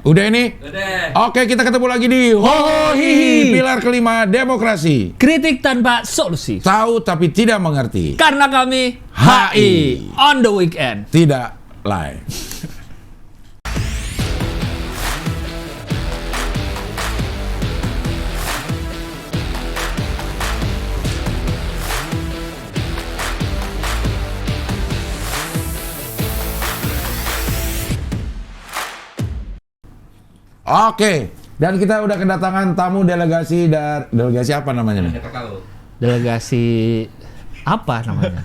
Udah ini? Udah. Oke, kita ketemu lagi di Hohihi, pilar kelima demokrasi. Kritik tanpa solusi. Tahu tapi tidak mengerti. Karena kami HI. on the weekend. Tidak live. Oke, dan kita udah kedatangan tamu delegasi dari delegasi apa namanya nih? Delegasi apa namanya?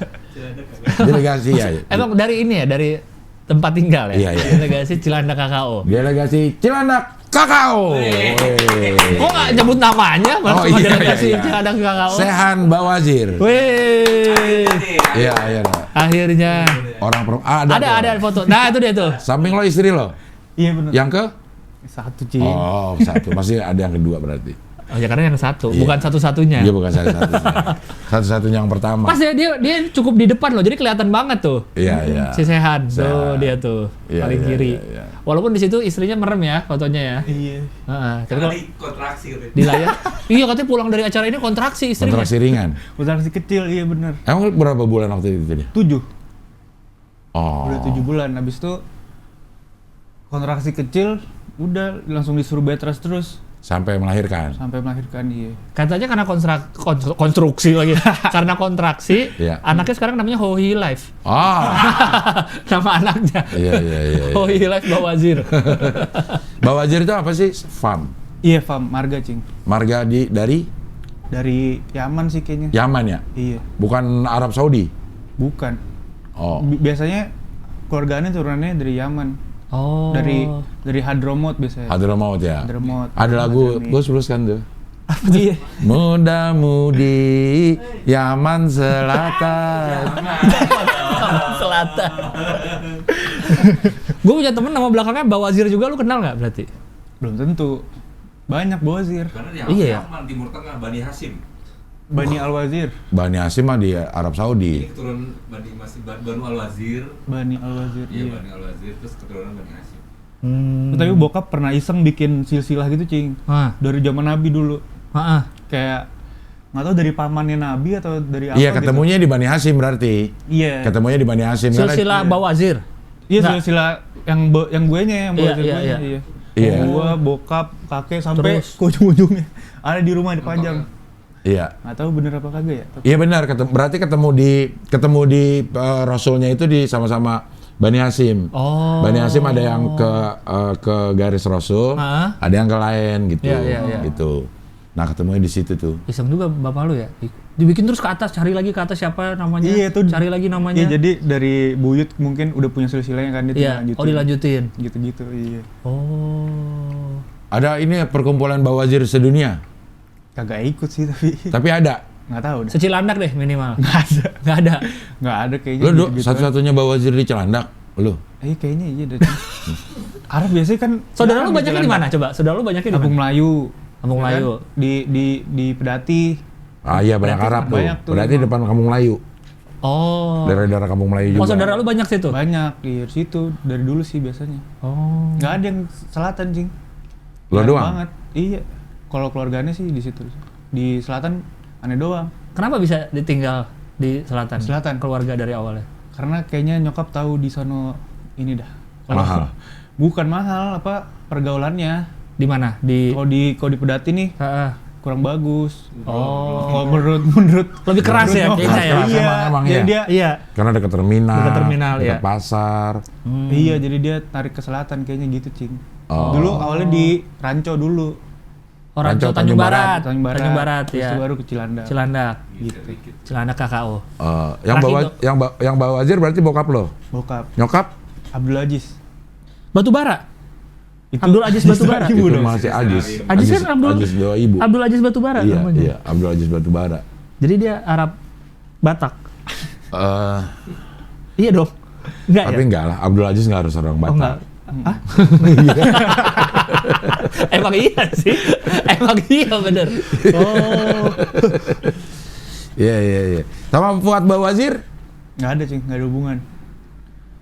Delegasi ya. Emang dari ini ya, dari tempat tinggal ya? Iya, iya. Delegasi Cilandak KKO. Delegasi Cilandak Kakao. Kok nggak nyebut namanya? Malah cuma delegasi Cilandak KKO. Sehan Bawazir. Wih. Iya, iya. Akhirnya. Orang Ada foto. Nah, itu dia tuh. Samping lo istri lo. Iya benar. Yang ke? Satu Cing. Oh, satu. Masih ada yang kedua berarti. Oh ya karena yang satu, Iya. bukan satu-satunya. Iya, bukan satu-satunya. Satu-satunya yang pertama. Pas dia cukup di depan loh, jadi kelihatan banget tuh. Iya, iya. Si Sehan, tuh Sehan. dia tuh Iya, paling iya, kiri. iya, iya. Walaupun di situ istrinya merem ya fotonya ya. Iya. Heeh, tapi Karena kalau di kontraksi katanya. di layar, iya katanya pulang dari acara ini kontraksi istrinya. Kontraksi ringan. Kontraksi kecil, iya benar. Emang berapa bulan waktu itu dia? 7. Oh. Udah 7 bulan. Habis itu kontraksi kecil, udah langsung disuruh bed rest terus Sampai melahirkan. sampai melahirkan. Iya. Katanya karena konstruksi lagi, karena kontraksi, Iya. anaknya sekarang namanya Hohihi Life. Oh. Nama anaknya. Iya, iya, iya. Hohihi Life Bawazir. Bawazir itu apa sih? Farm. Iya, Fam, marga Cing. Marga dari Dari Yaman sih kayaknya. Yaman ya? Iya. Bukan Arab Saudi? Bukan. Oh. Biasanya keluarganya turunannya dari Yaman. Oh. Dari Hadramaut biasanya. Hadramaut ya? Hadramaut. Ada lagu, Hadrami. gue terus kan tuh. Iya. Muda-mudi Yaman Selatan. Selatan. Gue punya temen nama belakangnya Bawazir juga, lu kenal nggak berarti? Belum tentu. Banyak Bawazir. Karena di Iya ya? Yaman, Timur Tengah, Bani Hashim. Bani Al-Wazir. Bani Hasim mah di Arab Saudi. Ini keturunan Banu Al-Wazir. Bani Al-Wazir. Iya, Iya. Bani Al-Wazir, terus keturunan Bani Hashim. Tapi bokap pernah iseng bikin silsilah gitu, Cing. Ah, Dari zaman Nabi dulu. ah. Kayak nggak tahu dari pamannya Nabi atau dari apa Iya, gitu. ketemunya di Bani Hasim berarti. Iya. Ketemunya di Bani Hasim. Silsilah Bawazir. Iya, Nggak. silsilah yang guenya, yang Iya, Bawazir iya, guenya. iya. Iya. Iya. Gua, bokap, kakek sampai Terus? ke ujung-ujungnya. Ada di rumah dipajang. Iya. Nggak tahu bener apa kagak ya. Tapi Iya benar, berarti ketemu di Rasulnya itu di sama-sama Bani Hasim. Oh. Bani Hasim ada yang ke garis Rasul, Ah. ada yang ke lain gitu. Iya, iya, iya. Gitu. Nah, ketemunya di situ tuh. Iseng juga bapak lu ya? Dibikin terus ke atas, cari lagi ke atas siapa namanya? Iya, itu Cari lagi namanya. Iya, jadi dari buyut mungkin udah punya silsilahnya kan, dia Iya, oh dilanjutin. Gitu-gitu, iya. Oh. Ada ini perkumpulan Bawazir sedunia, Kagak ikut sih tapi tapi ada. nggak tahu dah. Secilandak deh minimal. Nggak ada. Nggak ada. Nggak ada kayaknya. Lu gitu-gitu. satu-satunya Bawazir di Cilandak, lu. Kayaknya iya dah. Arab biasanya kan Saudara lu jarang banyaknya jalan di mana? Coba, saudara lu banyaknya di Kampung mana? Melayu. Kampung Ya kan? Melayu. Di Pedati. Ah iya, banyak Berarti Arab tuh. banyak tuh. Berarti depan Kampung Melayu. Oh. Daerah-daerah Kampung Melayu juga. Oh, saudara lu banyak situ? Banyak di situ dari dulu sih biasanya. Oh. Nggak ada yang selatan, Cing. Lo Jarang doang? Banget. Iya. Kalau keluarganya sih di situ. Di selatan aneh doang. Kenapa bisa ditinggal di selatan? Selatan. Keluarga dari awalnya. Karena kayaknya nyokap tahu di sono ini dah. Mahal. Bukan mahal, apa pergaulannya. Di mana? Di Kalau di Pedati nih Heeh. kurang bagus. Oh. Kalau menurut Lebih keras ya nyokap. kayaknya ya? Iya, Emang jadi ya? dia Iya. Karena dekat terminal, Dekat terminal, dekat iya. pasar. Iya, jadi dia tarik ke selatan kayaknya gitu, Cing. Oh. Dulu awalnya di Ranco dulu. Oh, Ranco Ranco, Tanjung Tanjung Barat. Tanjung Barat. Tanjung Barat Habis ya. itu baru ke Cilandak. Cilandak. Gitu. Cilandak KKO. Yang Terakhir bawa tuh. yang Bawazir berarti bokap lo. Bokap Nyokap Abdul Aziz. Batubara. Itu Abdul Aziz Batubara. Ibu itu dong. masih Ajis. Ajis kan Abdul- Ajis doa ibu. Abdul Aziz Batubara Iya, namanya. iya, Abdul Aziz Batubara. Jadi dia Arab Batak. Eh, Iya dong. Enggak tapi ya? enggak lah, Abdul Aziz enggak harus orang Oh Batak. enggak. Hah? Emang iya sih. Emang iya bener. Oh. Iya, iya, iya. Sama Fuad Bawazir? Nggak ada, Cing, nggak ada hubungan.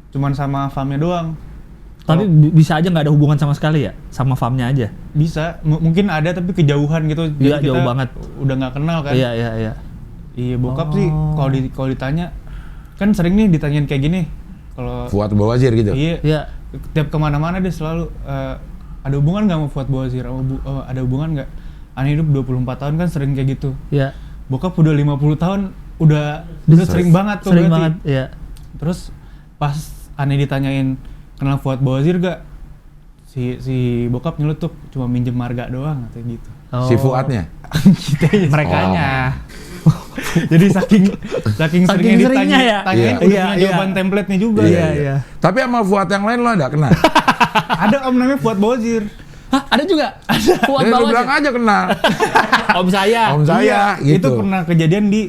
Cuman sama famnya doang. Tapi bisa aja nggak ada hubungan sama sekali ya sama farmnya aja. Bisa, mungkin ada tapi kejauhan gitu. Iya, Jadi jauh kita banget. Udah nggak kenal kan. Iya. Iya, bokap sih Oh. kalau ditanya kan sering nih ditanyain kayak gini. Kalau Fuad Bawazir gitu. iya, tiap kemana-mana dia selalu ada hubungan nggak sama Fuad Bawazir? Ada hubungan nggak? Ane hidup 24 tahun kan sering kayak gitu. Iya. Bokap udah 50 tahun udah sering banget tuh Sering berarti. banget, iya. Terus pas Ane ditanyain kenal Fuad Bawazir gak? Si bokap nyeletuk cuma minjem marga doang katanya gitu. Si Fuadnya. Merekanya. Jadi saking seringnya seringnya ya? ditanyain Iya. udah punya Iya. jawaban template-nya juga. Iya. Tapi sama Fuad yang lain lo ada kenal? Ada om namanya Fuad Bawazir. Hah, ada juga? Ada. Fuad Lu Bawazir. bilang aja kenal. Om saya. Om saya Iya, gitu. itu pernah kejadian di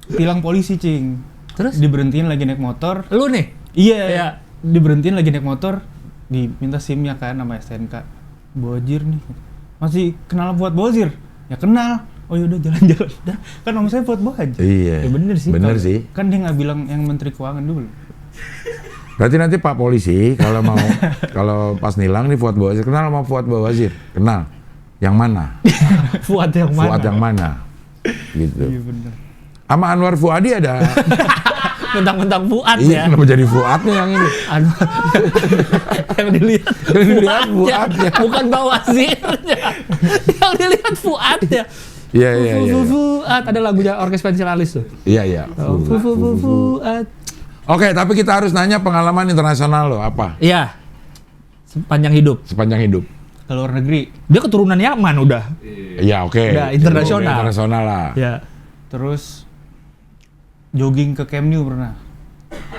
tilang polisi, Cing. Terus? Diberhentiin lagi naik motor. Lu nih? Iya. Iya. Diberhentiin lagi naik motor, diminta SIM-nya kan sama STNK. Bawazir nih. Masih kenal Fuad Bawazir? Ya kenal. Oh yaudah jalan-jalan. Dah, kan om saya Fuad Bawazir. Iya. Ya bener sih. Bener Kalau- sih. Kan dia nggak bilang yang Menteri Keuangan dulu. Berarti nanti Pak Polisi kalau pas nilang nih Fuad Bawazir, kenal sama Fuad Bawazir? Kenal. Yang mana? Fuad yang mana? Fuad yang mana? Gitu. Iya bener. Sama Anwar Fuadi ada. Mentang-mentang Fuad Iya, ya. kenapa jadi Fuadnya yang ini? Aduh. Yang dilihat Yang dilihat Fuadnya. bukan Bawazirnya. Yang dilihat Fuadnya. Iya. Fuad, ada lagunya Orkes Pensiunalis tuh. Iya. Fuad. Oke, tapi kita harus nanya pengalaman internasional lo apa? Iya. Sepanjang hidup. Sepanjang hidup. Ke luar negeri. Dia keturunan Yaman udah. Iya, oke. Udah, internasional. Oke, internasional lah. Ya. Terus jogging ke Camp Nou pernah.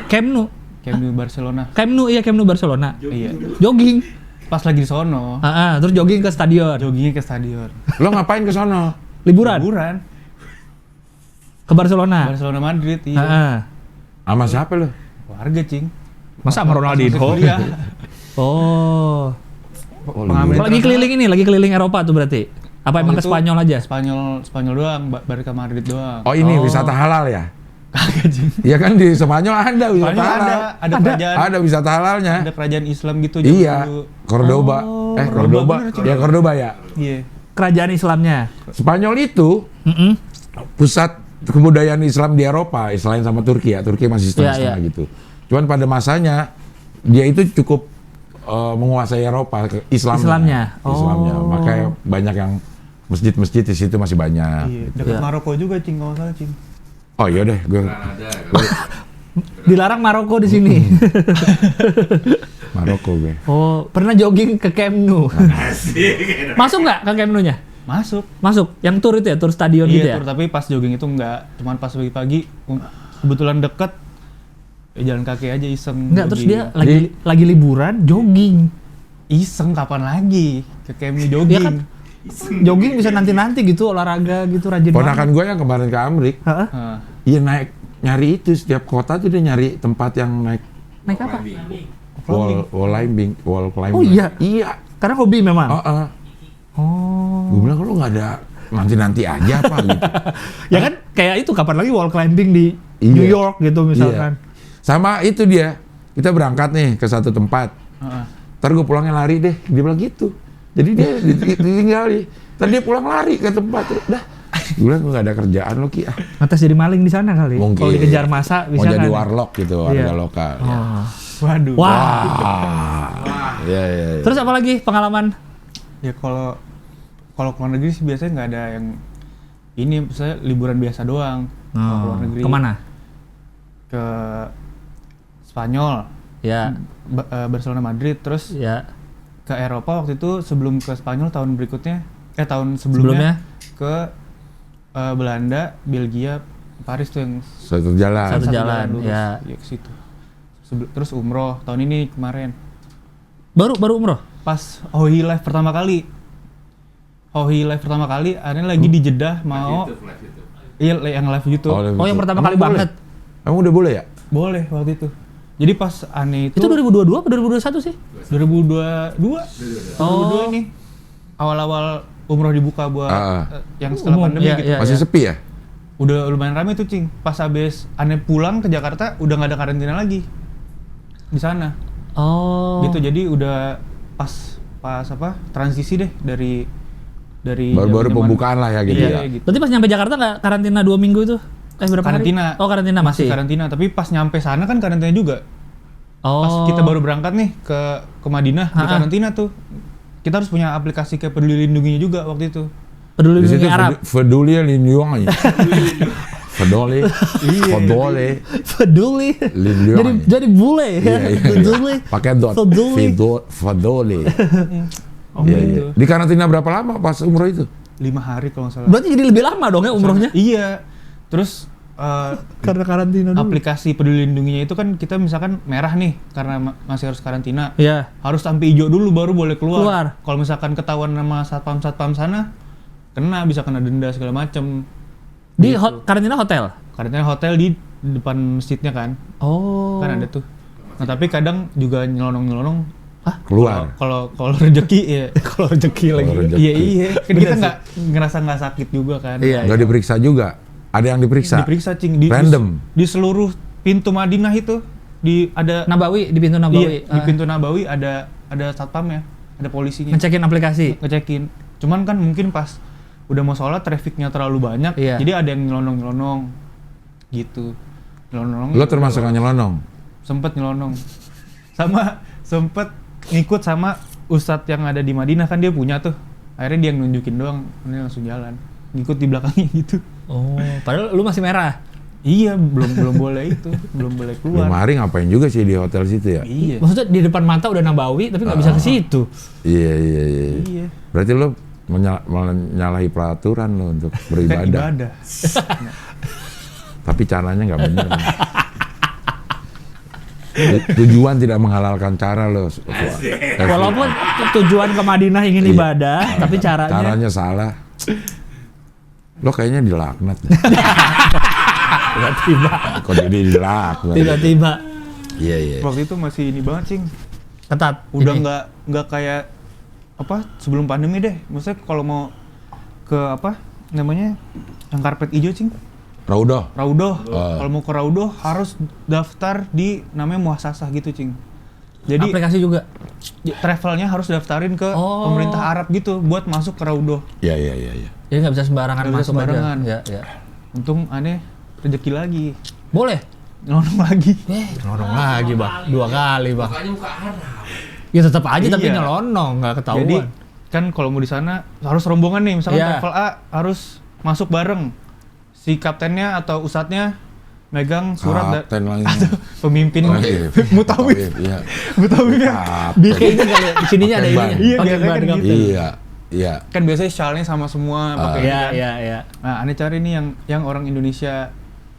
Camp Nou. Camp Nou Barcelona. Camp Nou, iya Camp Nou Barcelona. Iya. Jogging. Pas lagi di sono, Terus jogging ke stadion. joggingnya ke stadion. Lo ngapain ke sono? Liburan Liburan. ke Barcelona. Barcelona Madrid, iya. Sama siapa lo? Warga, Cing. Masa sama Ronaldinho? Iya. Oh. Pengamen Lagi keliling ini, lagi keliling Eropa tuh berarti. Apa emang ke Spanyol aja? Spanyol doang, Barca Madrid doang. Oh ini Oh. wisata halal ya? Kagak, Cing. Iya kan di Spanyol ada wisata Spanyol halal. ada kerajaan, Ada wisata halalnya. ada kerajaan Islam gitu zaman Iya. dulu. Cordoba. Oh, Cordoba. bener, Cing. Ya Cordoba ya. Iya. Kerajaan Islamnya. Spanyol itu pusat kebudayaan Islam di Eropa, selain sama Turki ya. Turki masih setengah-setengah Iya, gitu. Cuman pada masanya dia itu cukup menguasai Eropa Islamnya. Islamnya. Oh. Makanya banyak yang masjid-masjid di situ masih banyak. Iya, dekat Iya. Maroko juga, Cing, kalau nggak salah, Cing. Oh iya deh, gue Kanada. Dilarang Maroko di sini. Maroko gue. Oh, pernah jogging ke Camp Nou. Asik. Masuk nggak ke Camp Nou-nya? Masuk. Masuk. Yang tur itu ya, tur stadion gitu Iya, ya? tur, tapi pas jogging itu enggak, cuman pas pagi-pagi kebetulan deket, ya jalan kaki aja iseng. Enggak, terus jogging. dia lagi liburan jogging. Iseng kapan lagi ke Camp Nou jogging? Ya kan? Jogging bisa nanti-nanti gitu, olahraga gitu, rajin Ponakan gue yang kemarin ke Amrik, Heeh. Heeh. iya naik nyari itu setiap kota tuh dia nyari tempat yang naik Naik apa? wall climbing. Oh iya? Iya. Karena hobi memang? Heeh. Oh. Gue bilang lu nggak ada nanti aja apa gitu. Ya kan kayak itu kapan lagi wall climbing di Iya. New York gitu misalkan. Iya. Sama itu dia. Kita berangkat nih ke satu tempat. Heeh. Ntar gue pulangnya lari deh. Dia bilang gitu. Jadi dia ditinggali. Ntar dia pulang lari ke tempat. Dah. Gue bilang gue nggak ada kerjaan lo Ki. Ngetes jadi maling di sana kali. Mungkin. Kalau dikejar masa Mau bisa jadi kan. warlock gitu, warga Iya. lokal. Ya. Oh. Waduh. Wah. Iya, iya, iya. Terus apa lagi pengalaman? Ya kalau ke luar negeri sih biasanya nggak ada yang ini, misalnya liburan biasa doang. Kalau ke luar negeri. Kemana? Ke Spanyol, Ya, Barcelona Madrid, terus ya. ke Eropa waktu itu sebelum ke Spanyol tahun berikutnya, tahun sebelumnya ke Belanda, Belgia, Paris tuh yang Satu jalan. Satu jalan, lurus. ya. Ke situ. Terus umroh tahun ini kemarin. Baru umroh? Pas Hohi Live pertama kali. Aneh lagi di Jeddah mau Live itu. iya yang live YouTube. Oh, yang pertama Emang kali boleh? banget. Emang udah boleh ya? Boleh waktu itu. Jadi pas Aneh itu Itu 2022 apa 2021 sih? 2022. Oh. 2022 nih. Awal-awal umroh dibuka buat yang setelah Umum, pandemi iya, gitu. iya. Masih sepi ya? Udah lumayan ramai tuh, Cing. Pas habis Aneh pulang ke Jakarta udah nggak ada karantina lagi di sana. Oh. Gitu. Jadi udah pas apa transisi deh dari Baru-baru zaman-zaman- pembukaan lah ya gitu Iya, ya. gitu. Berarti pas nyampe Jakarta nggak karantina 2 minggu itu? Berapa Karantina. hari? Oh, karantina masih. karantina, tapi pas nyampe sana kan karantina juga. Oh. Pas kita baru berangkat nih ke Madinah di Ha-ha. karantina tuh. Kita harus punya aplikasi kayak Peduli Lindunginya juga waktu itu. Peduli Di situ Lindungi Arab. Peduli Lindungi. Peduli. Peduli Peduli. Lindungi. Jadi bule. Iya, iya. Peduli. Pakai dot. Peduli. Peduli. Oh Iya, gitu. iya. Di karantina berapa lama pas umroh itu? 5 hari kalau nggak salah. Berarti jadi lebih lama dong ya umrohnya? Iya. Terus Karena karantina dulu. aplikasi Peduli Lindunginya itu kan kita misalkan merah nih karena masih harus karantina. Iya. Harus sampai hijau dulu baru boleh keluar. Keluar. Kalau misalkan ketahuan sama satpam sana, bisa kena denda segala macem. Di Gitu. karantina hotel. Karantina hotel di depan masjidnya kan, Oh. kan ada tuh. Nah tapi kadang juga nyelonong Keluar. kalau rezeki ya. Kalau rezeki lagi. Kalau rezeki. Iya. Kan Bener kita sih. ngerasa nggak sakit juga kan. Iya. Nggak diperiksa juga. Ada yang diperiksa. Diperiksa cing Random. di seluruh pintu Madinah itu ada Nabawi di pintu Nabawi. Iya, di pintu Nabawi ada satpamnya, ada polisinya. Ngecekin aplikasi. Ngecekin. Cuman kan mungkin pas udah mau sholat trafficnya terlalu banyak, Iya. jadi ada yang nyelonong gitu. Nyelonong. Lo termasuk yang nyelonong? Sempet nyelonong. Sama sempet ngikut sama ustadz yang ada di Madinah, kan dia punya tuh. Akhirnya dia yang nunjukin doang, ini langsung jalan. Ngikut di belakangnya gitu. Oh, padahal lu masih merah. Iya, belum boleh itu, belum boleh 5 keluar. hari ngapain juga sih di hotel situ ya? Iya. Maksudnya di depan mata udah Nabawi tapi nggak bisa ke situ. Iya. Iya. Berarti lo menyalahi peraturan lo untuk Kan beribadah. ibadah. Tapi caranya nggak benar. Tujuan tidak menghalalkan cara lo. Walaupun tujuan ke Madinah ingin Iya. ibadah, tapi Caranya salah. Lo kayaknya dilaknat. tiba-tiba Kok jadi dilaknat? tiba-tiba Iya. Waktu itu masih ini banget cing. ketat. Udah Ini. nggak kayak apa sebelum pandemi deh. Maksudnya kalau mau ke apa namanya yang karpet hijau cing. Raudoh. Raudoh. Oh. Kalau mau ke Raudoh harus daftar di namanya muasasah gitu cing. Jadi aplikasi juga. travelnya harus daftarin ke Oh. pemerintah Arab gitu buat masuk ke Raudoh. Iya. Jadi nggak bisa sembarangan Nggak bisa masuk sembarangan. aja. Ya. Untung aneh rezeki lagi. Boleh. Nyelonong lagi. Nyelonong lagi, Bang. 2 kali, Bang. Makanya muka Arab. Ya tetap aja tapi Iya. nyelonong, nggak ketahuan. Jadi kan kalau mau di sana harus rombongan nih, misalkan Iya. travel A harus masuk bareng. Si kaptennya atau ustadznya megang surat Kapten lagi. pemimpin Lagi. mutawif. Iya. Mutawifnya Kapten. bikin Kayaknya kali di sininya ada Pakai ininya. ban. Iya, Pakai biasanya ban kan kapten. gitu. Iya. kan biasanya shawl-nya sama semua pakai Iya, kan. iya. Nah, aneh cari nih yang orang Indonesia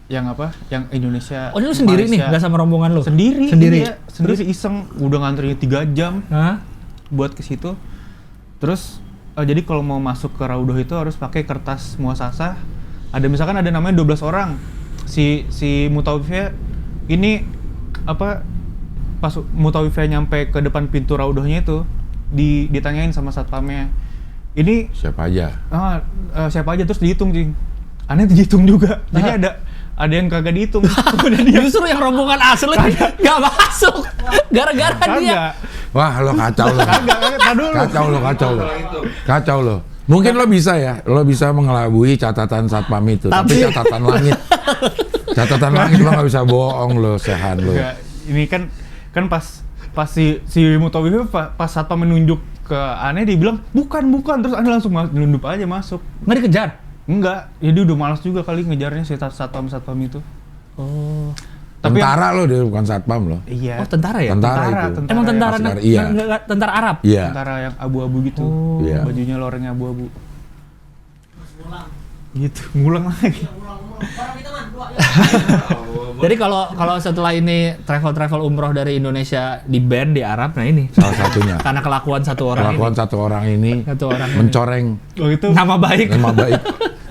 yang apa? Yang Indonesia. Oh, ini lu sendiri nih, Malaysia. nggak sama rombongan lu? Sendiri. Sendiri. Iya, sendiri iseng udah ngantrinya 3 jam Hah? buat ke situ. Terus jadi kalau mau masuk ke Raudoh itu harus pakai kertas muasasah. Ada misalkan ada namanya 12 orang. Si mutawifnya ini apa pas mutawifnya nyampe ke depan pintu Raudohnya itu ditanyain sama satpamnya. Ini Siapa aja? siapa aja terus dihitung, Cing. Aneh dihitung juga. Jadi ada yang kagak dihitung. Udah dia Justru yang rombongan asli nggak masuk. Gara-gara dia. kagak. Wah, lo kacau lo. Kagak dulu. Kacau lo. Mungkin lo bisa ya, lo bisa mengelabui catatan satpam itu, tapi catatan langit. Catatan langit lo nggak bisa bohong lo, sehan lo. Enggak, ini kan pas si mutawif pas satpam menunjuk ke Aneh dia bilang bukan terus Aneh langsung nyelundup aja masuk. Nggak dikejar? Enggak, jadi udah malas juga kali ngejarnya si satpam itu. Oh. Tapi Tentara lo, dia bukan satpam lo. iya. Oh, tentara ya? Tentara itu. Emang yang- tentara Pasukan, iya. tentara Arab. Iya. Tentara yang abu-abu gitu. Oh. Iya. Bajunya lorengnya abu-abu. Gitu, ngulang lagi. Jadi kalau setelah ini travel umroh dari Indonesia di ban di Arab, nah ini Salah satunya. karena kelakuan satu orang Kelakuan satu orang ini Satu orang mencoreng Oh itu nama baik. nama baik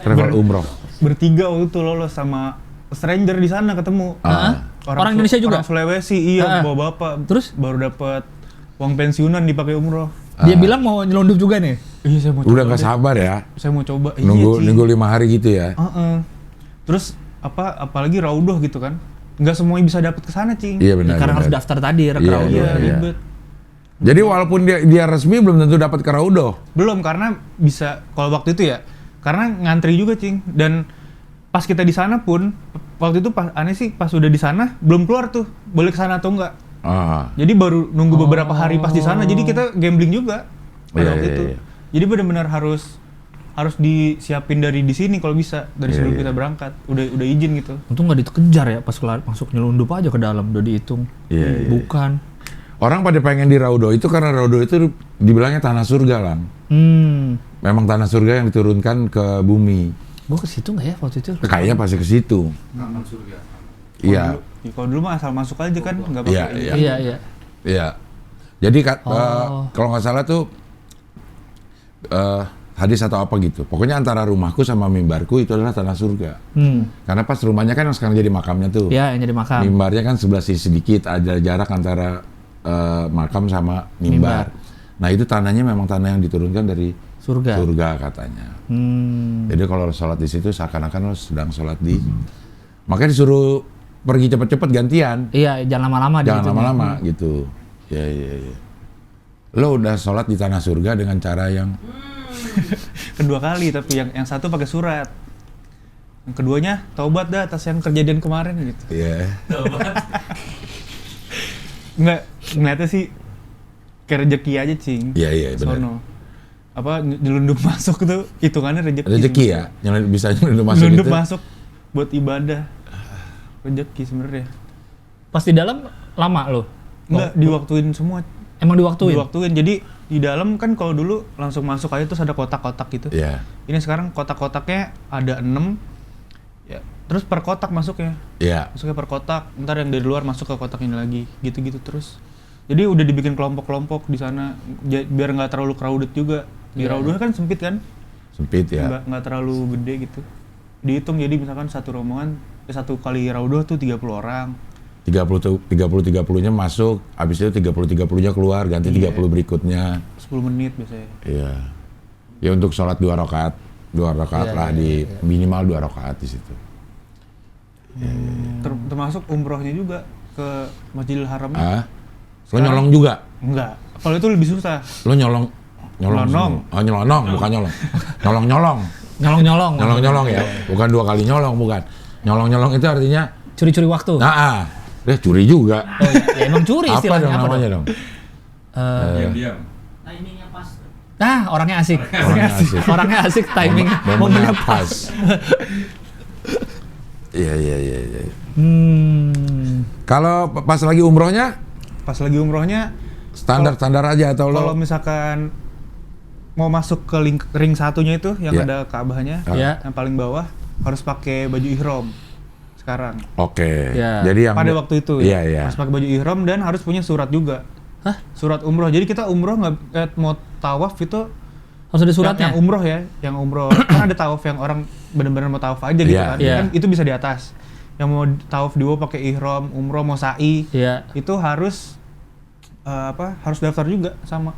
travel umroh. bertiga waktu itu lolos sama stranger di sana ketemu. Ah. Orang Indonesia juga? Orang Sulawesi, iya, Ah. bawa bapak. Terus? Baru dapat uang pensiunan dipakai umroh. Dia bilang mau nyelundup juga nih. Iya, saya mau Udah coba nggak deh. sabar ya, Saya mau coba. nunggu Iya, Ci. 5 hari gitu ya. Heeh. Terus apalagi Raudoh gitu kan. nggak semuanya bisa dapat ke sana, Cing. Iya benar. Karena harus benar. daftar tadi Iya, Raudo. Iya, iya. ribet. Jadi walaupun dia resmi belum tentu dapat ke Raudo. Belum, karena bisa kalau waktu itu ya, karena ngantri juga, Cing. Dan pas kita di sana pun, waktu itu aneh sih pas udah di sana belum keluar tuh boleh ke sana atau enggak. Ah. Jadi baru nunggu beberapa hari pas di sana. Jadi kita gambling juga pada Iya, waktu iya, itu. iya. Jadi benar-benar harus disiapin dari di sini kalau bisa, dari Iya, sebelum iya. kita berangkat. Udah izin gitu. Untung nggak dikejar ya pas masuk nyelundup aja ke dalam udah dihitung. Iya, iya. Bukan. Orang pada pengen di Raudo itu karena Raudo itu dibilangnya tanah surga, Lang. Memang tanah surga yang diturunkan ke bumi. Gua ke situ nggak ya waktu itu? Kayaknya pasti ke situ. Taman surga. Iya. Kalau dulu mah asal masuk aja kan, nggak pakai. Iya, iya. Iya, iya. Iya. Jadi Oh. kalau nggak salah tuh hadis atau apa gitu. Pokoknya antara rumahku sama mimbarku itu adalah tanah surga. Karena pas rumahnya kan yang sekarang jadi makamnya tuh. Ya, yang jadi makam. Mimbarnya kan sebelah sisi sedikit, ada jarak antara makam sama mimbar. Nah itu tanahnya memang tanah yang diturunkan dari Surga. katanya. Hmm. Jadi kalau sholat di situ seakan-akan lo sedang sholat di. Makanya disuruh pergi cepet-cepet gantian. Iya, jangan lama-lama di Jangan situ. lama-lama gitu. Ya, ya, ya. Lo udah sholat di tanah surga dengan cara yang Kedua kali, tapi yang satu pakai surat. Yang keduanya taubat dah atas yang kejadian kemarin gitu. ya. Nggak, ngeliatnya sih kayak rezeki aja, Cing. Iya, iya, benar. Sono. Apa nyelundup masuk tuh hitungannya rezeki. Rezeki ya, bisa nyelundup masuk Nyelundup itu. masuk buat ibadah. Rezeki sebenarnya. Pas di dalam lama lo? Enggak, diwaktuin semua. Emang diwaktuin? Diwaktuin. Jadi di dalam kan kalau dulu langsung masuk aja terus ada kotak-kotak gitu. Iya. Ini sekarang kotak-kotaknya ada 6. Ya, terus per kotak masuknya. Iya. Masuknya per kotak, ntar yang dari luar masuk ke kotak ini lagi, gitu-gitu terus. Jadi udah dibikin kelompok-kelompok di sana biar nggak terlalu crowded juga. Di Iya. Raudoh kan sempit kan, Sempit ya. nggak terlalu gede gitu. Dihitung jadi misalkan satu rombongan, satu kali Raudoh tuh 30 orang. 30-30-nya masuk, habis itu 30-30-nya keluar, ganti Iya. 30 berikutnya. 10 menit biasanya. Iya. Ya untuk sholat 2 rakaat. 2 rakaat Iya, lah, iya, di iya. minimal 2 rakaat di situ. Termasuk umrohnya juga ke Masjidil Haram. Ah? Lo Sekarang- nyolong juga? Enggak. Kalau itu lebih susah. Lo nyolong? Nyelonong. semua? Oh nyelonong, bukan nyolong. Nyolong-nyolong. Nyolong-nyolong. Nyolong-nyolong ya, bukan 2 kali nyolong, bukan. Nyolong-nyolong itu artinya, Curi-curi waktu. curi juga. Oh, ya emang curi Apa istilahnya. dong namanya dong? Diam-diam. Orangnya asik. Orangnya asik. Orangnya asik, timing Momennya momennya pas. Iya, iya, iya. iya. Kalau pas lagi umrohnya, Pas lagi umrohnya, standar-standar aja atau kalau lo? misalkan mau masuk ke ring satunya itu yang Iya. ada Ka'bahnya, Iya. yang paling bawah harus pakai baju ihram sekarang. Oke. Ya. Jadi yang Pada waktu itu Iya, iya. harus pakai baju ihram dan harus punya surat juga. Hah? Surat umroh. Jadi kita umroh nggak mau tawaf itu Harus ada suratnya. Yang umroh ya, yang umroh kan ada tawaf yang orang benar-benar mau tawaf aja gitu Iya, kan. iya. Kan itu bisa di atas. Yang mau tawaf di bawah pakai ihram, umroh mau sa'i, Iya. itu harus harus daftar juga sama.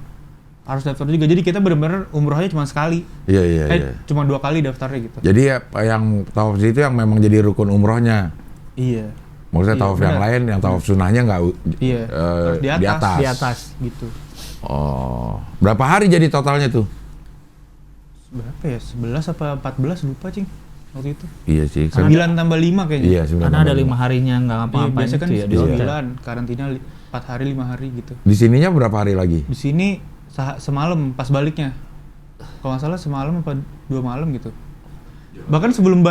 Harus daftar juga. Jadi kita benar-benar umrohnya cuma sekali. Iya, iya, iya. Cuma 2 kali daftarnya gitu. Jadi ya, yang tawaf itu yang memang jadi rukun umrohnya. Iya. Maksudnya Iya, tawaf yang benar. lain, yang tawaf sunnahnya nggak Iya. Harus di atas. Di atas. Gitu. Oh, berapa hari jadi totalnya tuh? Berapa ya? 11 apa 14 lupa, Cing. Waktu itu. Iya sih. 9 tambah 5 kayaknya. Iya, Karena ada 5 harinya nggak Iya, ngapa-ngapain biasa kan itu ya di hotel. 9, karantina 4 hari 5 hari gitu. Di sininya berapa hari lagi? Di sini semalam pas baliknya. Kalau nggak salah semalam apa 2 malam gitu. Bahkan sebelum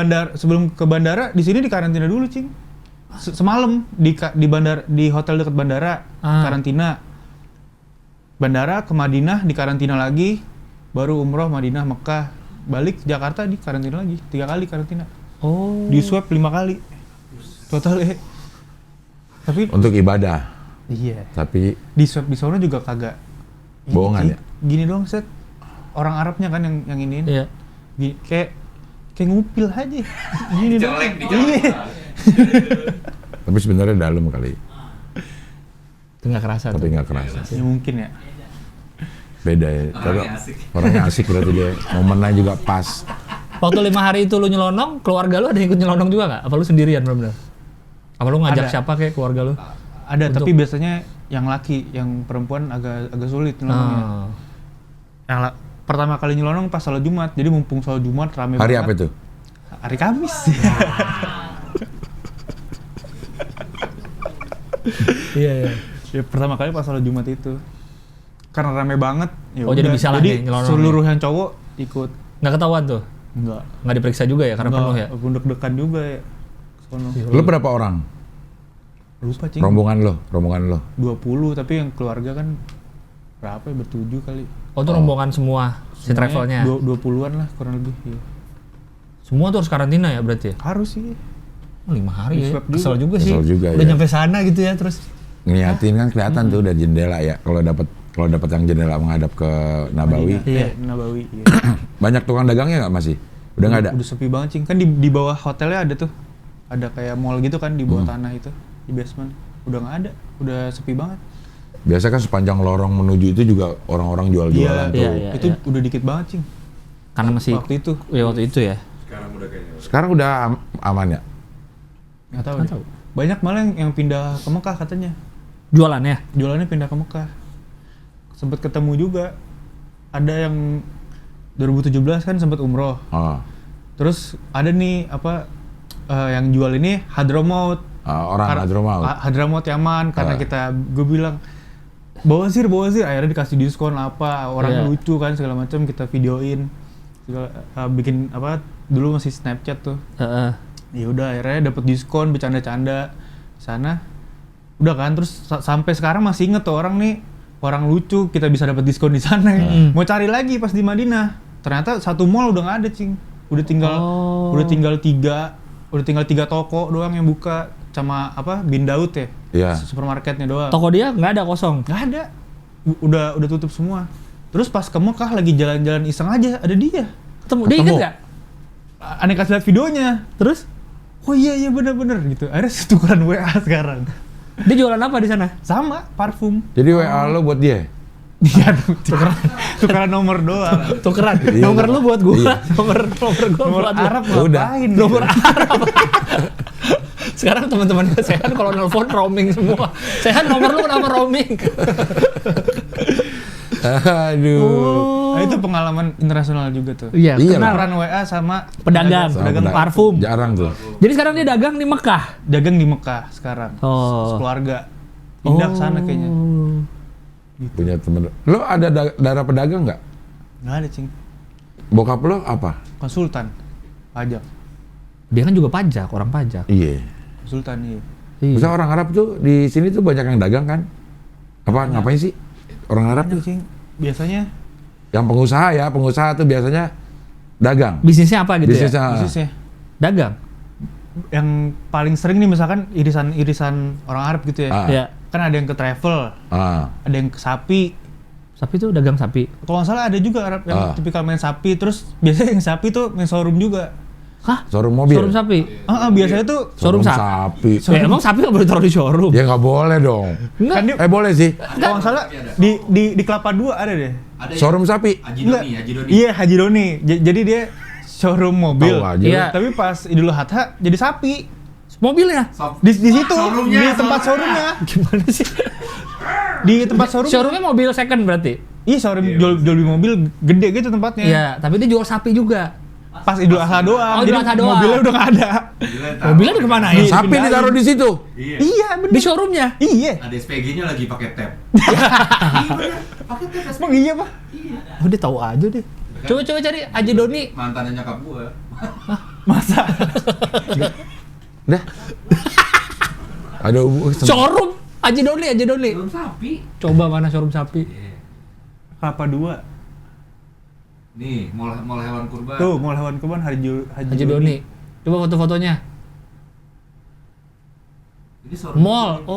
ke bandara di sini di karantina dulu, Cing. Semalam di bandara, di hotel dekat bandara karantina. Bandara ke Madinah di karantina lagi, baru umroh Madinah Mekah, balik Jakarta di karantina lagi, 3 kali karantina. Oh. Di swab 5 kali. Total Tapi Untuk ibadah. iya. Tapi Di swab di sana juga kagak ini, Bohongan Cing. ya? Gini doang, Set. Orang Arabnya kan yang iniin. Iya. Kayak ngupil aja. Gini doang. Jelek di Iya. tapi sebenarnya dalam kali. Itu nggak kerasa Tapi tuh. nggak kerasa. Ya mungkin ya. Beda ya. Orangnya asik. Orangnya asik berarti dia. Momennya juga pas. Waktu 5 hari itu lu nyelonong, keluarga lu ada yang ikut nyelonong juga nggak? Apa lu sendirian benar-benar? Apa lu ngajak Ada. siapa kayak keluarga lu? Ada, Untuk- tapi biasanya yang laki, yang perempuan agak sulit nyelonongnya. Oh. Pertama kali nyelonong pas sholat Jumat, jadi mumpung sholat Jumat rame Hari banget. apa itu? Hari Kamis. Iya. Ya, pertama kali pas sholat Jumat itu. Karena rame banget. Ya Oh, jadi udah. bisa lah nih nyelonong seluruh yang cowok ikut. Nggak ketahuan tuh? Nggak diperiksa juga ya karena penuh ya? Aku deg-degan juga ya. Sono. Lu berapa orang? Lupa cing. Rombongan lo. 20, tapi yang keluarga kan berapa ya? Bertujuh kali. Oh, itu rombongan semua si travelnya? 20-an lah kurang lebih. Iya. Semua tuh harus karantina ya berarti ya? Harus sih. Oh, 5 hari ya? Swab juga. Kesel juga sih. Kesel juga, Udah ya. nyampe sana gitu ya terus. Ngeliatin kan kelihatan tuh dari jendela ya. Kalau dapat yang jendela menghadap ke Nabawi. Iya. Nabawi. Iya. Banyak tukang dagangnya nggak masih? Udah nggak ada. Udah sepi banget cing. Kan di bawah hotelnya ada tuh. Ada kayak mall gitu kan di bawah tanah itu. Di basement. Udah nggak ada. Udah sepi banget. Biasa kan sepanjang lorong menuju itu juga orang-orang jual-jualan tuh. iya. Itu udah dikit banget cing. Karena masih Waktu itu. ya waktu itu ya. Sekarang udah kayaknya. Sekarang udah aman ya? Nggak tahu. Nggak deh. tahu. Banyak malah yang pindah ke Mekah katanya. Jualannya. Jualannya pindah ke Mekah. Sempet ketemu juga. Ada yang 2017 kan sempet umroh. Oh. Terus ada nih yang jual ini Hadramaut. Orang Hadramaut. Hadramaut Yaman karena gue bilang bawa sir akhirnya dikasih diskon apa orang Iya. lucu kan segala macam kita videoin bikin dulu masih Snapchat tuh. Heeh. Ya udah akhirnya dapet diskon bercanda-canda sana. Udah kan terus sampai sekarang masih inget tuh orang lucu kita bisa dapat diskon di sana. Mau cari lagi pas di Madinah. Ternyata satu mall udah nggak ada cing. Udah tinggal tiga toko doang yang buka sama Bin Daud ya. Iya. Supermarketnya doang. Toko dia nggak ada kosong. Nggak ada. Udah tutup semua. Terus pas ke Mekah lagi jalan-jalan iseng aja ada dia. Ketemu. Dia inget nggak? Aneh kasih lihat videonya. Terus Oh iya bener gitu. Akhirnya tukeran WA sekarang. dia jualan apa di sana? Sama parfum. Jadi WA lo buat dia? Iya, tukeran nomor doang. Tukeran. Iya. Nomor lu buat gua. Iya. Nomor gua Nomor buat lu. Arab Udah. ngapain? Nomor Arab. Sekarang teman-teman Sehan kalau nelpon roaming semua. Sehan nomor lu kenapa roaming? Aduh. Nah, itu pengalaman internasional juga tuh. Iya, Iya kenal. Tukeran WA sama Pedagang. Sama Pedagang pedagang. parfum. Jarang tuh. Jadi sekarang dia dagang di Mekah. dagang di Mekah sekarang. Oh. Keluarga pindah ke sana kayaknya. Punya temen. Lo ada darah pedagang nggak? Nggak ada cing. Bokap lo apa? Konsultan pajak. Dia kan juga pajak, orang pajak. Iya. Konsultan iya. Misalnya orang Arab tuh di sini tuh banyak yang dagang kan? Ngapain sih? Orang Arab tuh Banyak cing. Biasanya yang pengusaha tuh biasanya dagang. Bisnisnya apa gitu ya? bisnisnya Dagang. yang paling sering nih misalkan irisan orang Arab gitu ya. Ah. Ya. Kan ada yang ke travel, Ah. ada yang ke sapi. Sapi tuh dagang sapi. Kalau nggak salah ada juga Arab yang Ah. tipikal main sapi. Terus biasanya yang sapi tuh main showroom juga. Hah? Showroom mobil. Showroom sapi. Biasanya tuh Showroom sapi. Emang sapi nggak boleh taruh di showroom? Ya nggak boleh dong. Enggak. kan dia Boleh sih. kalau nggak salah di Kelapa 2 ada deh. Ada Showroom sapi. Haji Enggak. Doni. Iya, Haji Doni. Jadi dia showroom mobil. Tahu aja. Iya. Tapi pas Idul Adha jadi sapi. Mobilnya? Di situ, Showroomnya, di tempat showroomnya. Gimana sih? Di tempat showroom. Showroomnya mobil second berarti? Iya, showroom jual beli mobil gede gitu tempatnya. Iya, tapi dia jual sapi juga. Pas Idul Adha doang. Oh, Idul Jadi Adha doang. mobilnya udah nggak ada. Mobilnya dikemanain? Di- Sapi dipindahin. ditaruh di situ. Iya. Iya, bener. Di showroomnya? Iya. Ada SPG-nya lagi pakai tab. Pakai tab Emang iya, Pak? Oh, dia tahu aja deh. Coba cari Haji Doni. Mantannya nyokap gua. Masa? Dah. Aduh, Showroom Haji Doni. Belum sapi. Coba mana showroom sapi? Kelapa 2. Nih, mall hewan kurban. Tuh, mau hewan kurban Haji Doni. Coba foto-fotonya. Ini showroom. Mall. Tuh,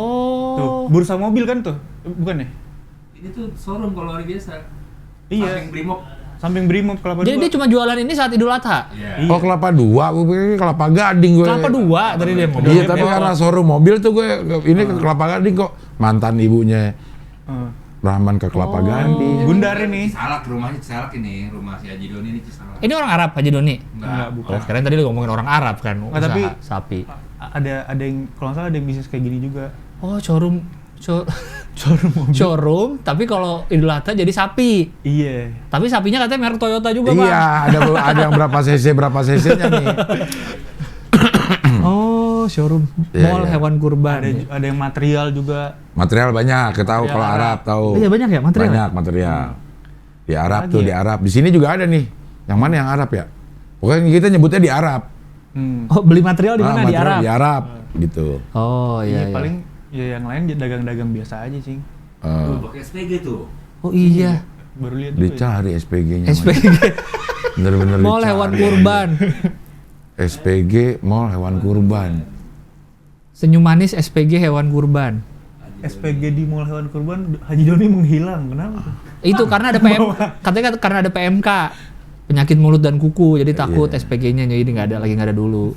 Oh. bursa mobil kan tuh? Bukan ya? Ini tuh showroom kalau hari biasa. Iya. Samping Brimob. Samping Brimob Kelapa 2. Jadi dia cuma jualan ini saat Idul Adha. Iya. Oh kelapa 2, gue pikir kelapa gading gue. Kelapa 2 tadi dia mobil. Iya, tapi karena showroom mobil tuh gue ini ke kelapa gading kok. Mantan ibunya Rahman ke kelapa gading. Gundar ini. Cisalak, rumahnya Cisalak ini. Rumah si Haji Doni ini Cisalak. Ini orang Arab Haji Doni. Enggak, bukan. Oh, keren tadi lu ngomongin orang Arab kan. Nggak, tapi- usaha sapi. ada yang kalau nggak salah ada yang bisnis kayak gini juga. Oh, showroom Mobil. showroom, tapi kalau Idul Adha jadi sapi. Iya. Tapi sapinya katanya merek Toyota juga, Bang. Iya, ada yang berapa cc-nya nih. Oh, showroom Iya, mall iya. hewan kurban. Ada yang material juga. Material banyak, tahu kalau Arab tahu. Iya, banyak ya material. Banyak material. Di Arab Lagi tuh, ya? di Arab. Di sini juga ada nih. Yang mana yang Arab ya? Pokoknya kita nyebutnya di Arab. Oh, beli material di mana? Di material Arab. Di Arab, gitu. Oh, iya, iya. Paling ya yang lain dagang-dagang biasa aja, Cing. Tuh, pakai SPG tuh. Oh iya. Baru lihat juga. Dicari SPG-nya. SPG Bener-bener mall dicari. hewan kurban. SPG Mall Hewan Kurban. Senyum manis SPG hewan kurban. SPG di Mall Hewan Kurban, Haji Doni menghilang. Kenapa? Itu karena ada katanya karena ada PMK, penyakit mulut dan kuku, jadi takut SPG-nya jadi nggak ada dulu.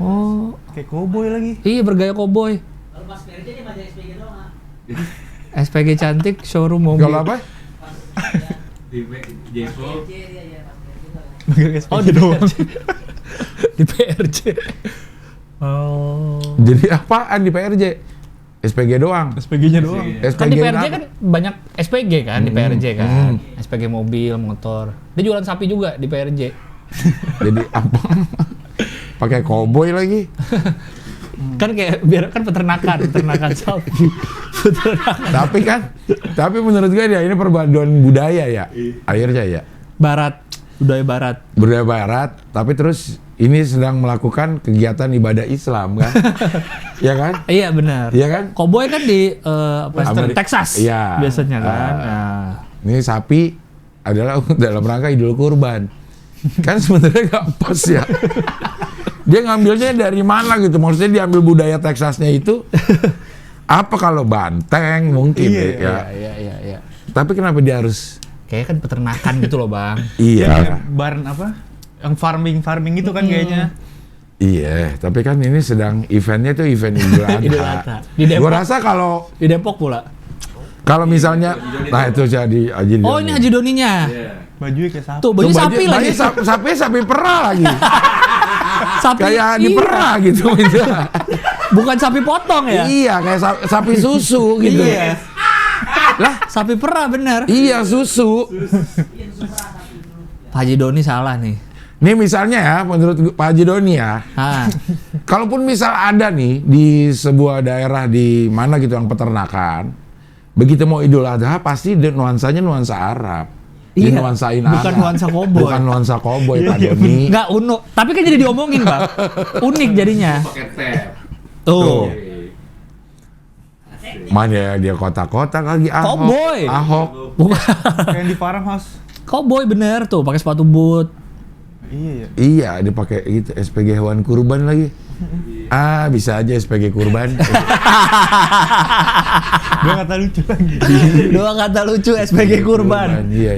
Oh, Kayak koboi lagi. iya bergaya koboi. Kalau Mas PRJ dia baca SPG doang. SPG cantik showroom mobil. Kalau apa? Di Jeko. PRJ dia ya, Mas PRJ doang. Megang SPG Oh, di doang. Di PRJ. Oh. Jadi apaan di PRJ? SPG doang. SPG-nya doang. Kan di PRJ apa? kan banyak SPG kan di PRJ kan. SPG mobil, motor. Dia jualan sapi juga di PRJ. Jadi apa? Pakai koboi lagi. Kan kayak biar kan peternakan sapi. Tapi menurut gue dia ini perpaduan budaya ya. Akhirnya ya. Budaya barat. Budaya barat, tapi terus ini sedang melakukan kegiatan ibadah Islam kan? Ya kan? Iya benar. Iya kan? Koboi kan di Amerika. Texas Iya. biasanya kan. Nah. Ini sapi adalah dalam rangka Idul Kurban. Kan sebenarnya nggak pas ya. Dia ngambilnya dari mana gitu? Maksudnya diambil budaya Texasnya itu apa kalau banteng mungkin ya. Iya. Tapi kenapa dia harus Kayaknya kan peternakan gitu loh, Bang. iya. Barn apa? Yang farming gitu kan kayaknya. Iya, tapi kan ini sedang eventnya tuh event Idul Idul Adha. Adha. Di Depok. Gua rasa kalau Di Depok pula. misalnya nah itu jadi Haji Doni. Oh, ini Haji Doninya. Iya. Bajunya kayak sapi. Tuh, baju sapi lagi. Sapi perah lagi. Sapi. Kayak iya. diperah gitu. Bukan sapi potong ya? Iya, kayak sapi susu gitu. Iya. Lah, sapi perah bener. Iya, susu. Pak Haji Doni salah nih. Nih misalnya ya, menurut Pak Haji Doni ya, Ah. kalaupun misal ada nih di sebuah daerah di mana gitu yang peternakan, begitu mau Idul Adha pasti nuansanya nuansa Arab. Iya, Nuansain bukan Arab. nuansa koboi. Bukan nuansa koboi, Pak Doni. Enggak unik. Tapi kan jadi diomongin, Bang. Unik jadinya. Pakai tab. Tuh. Mana dia kotak-kotak lagi Ahok. Koboi. Ahok. Bukan. Kayak yang di farmhouse. Koboi bener tuh, pakai sepatu boot. Iya ya. Iya, dia pakai gitu SPG hewan kurban lagi. Bisa aja SPG kurban. Gua kata lucu lagi. Dua kata lucu SPG kurban. Iya.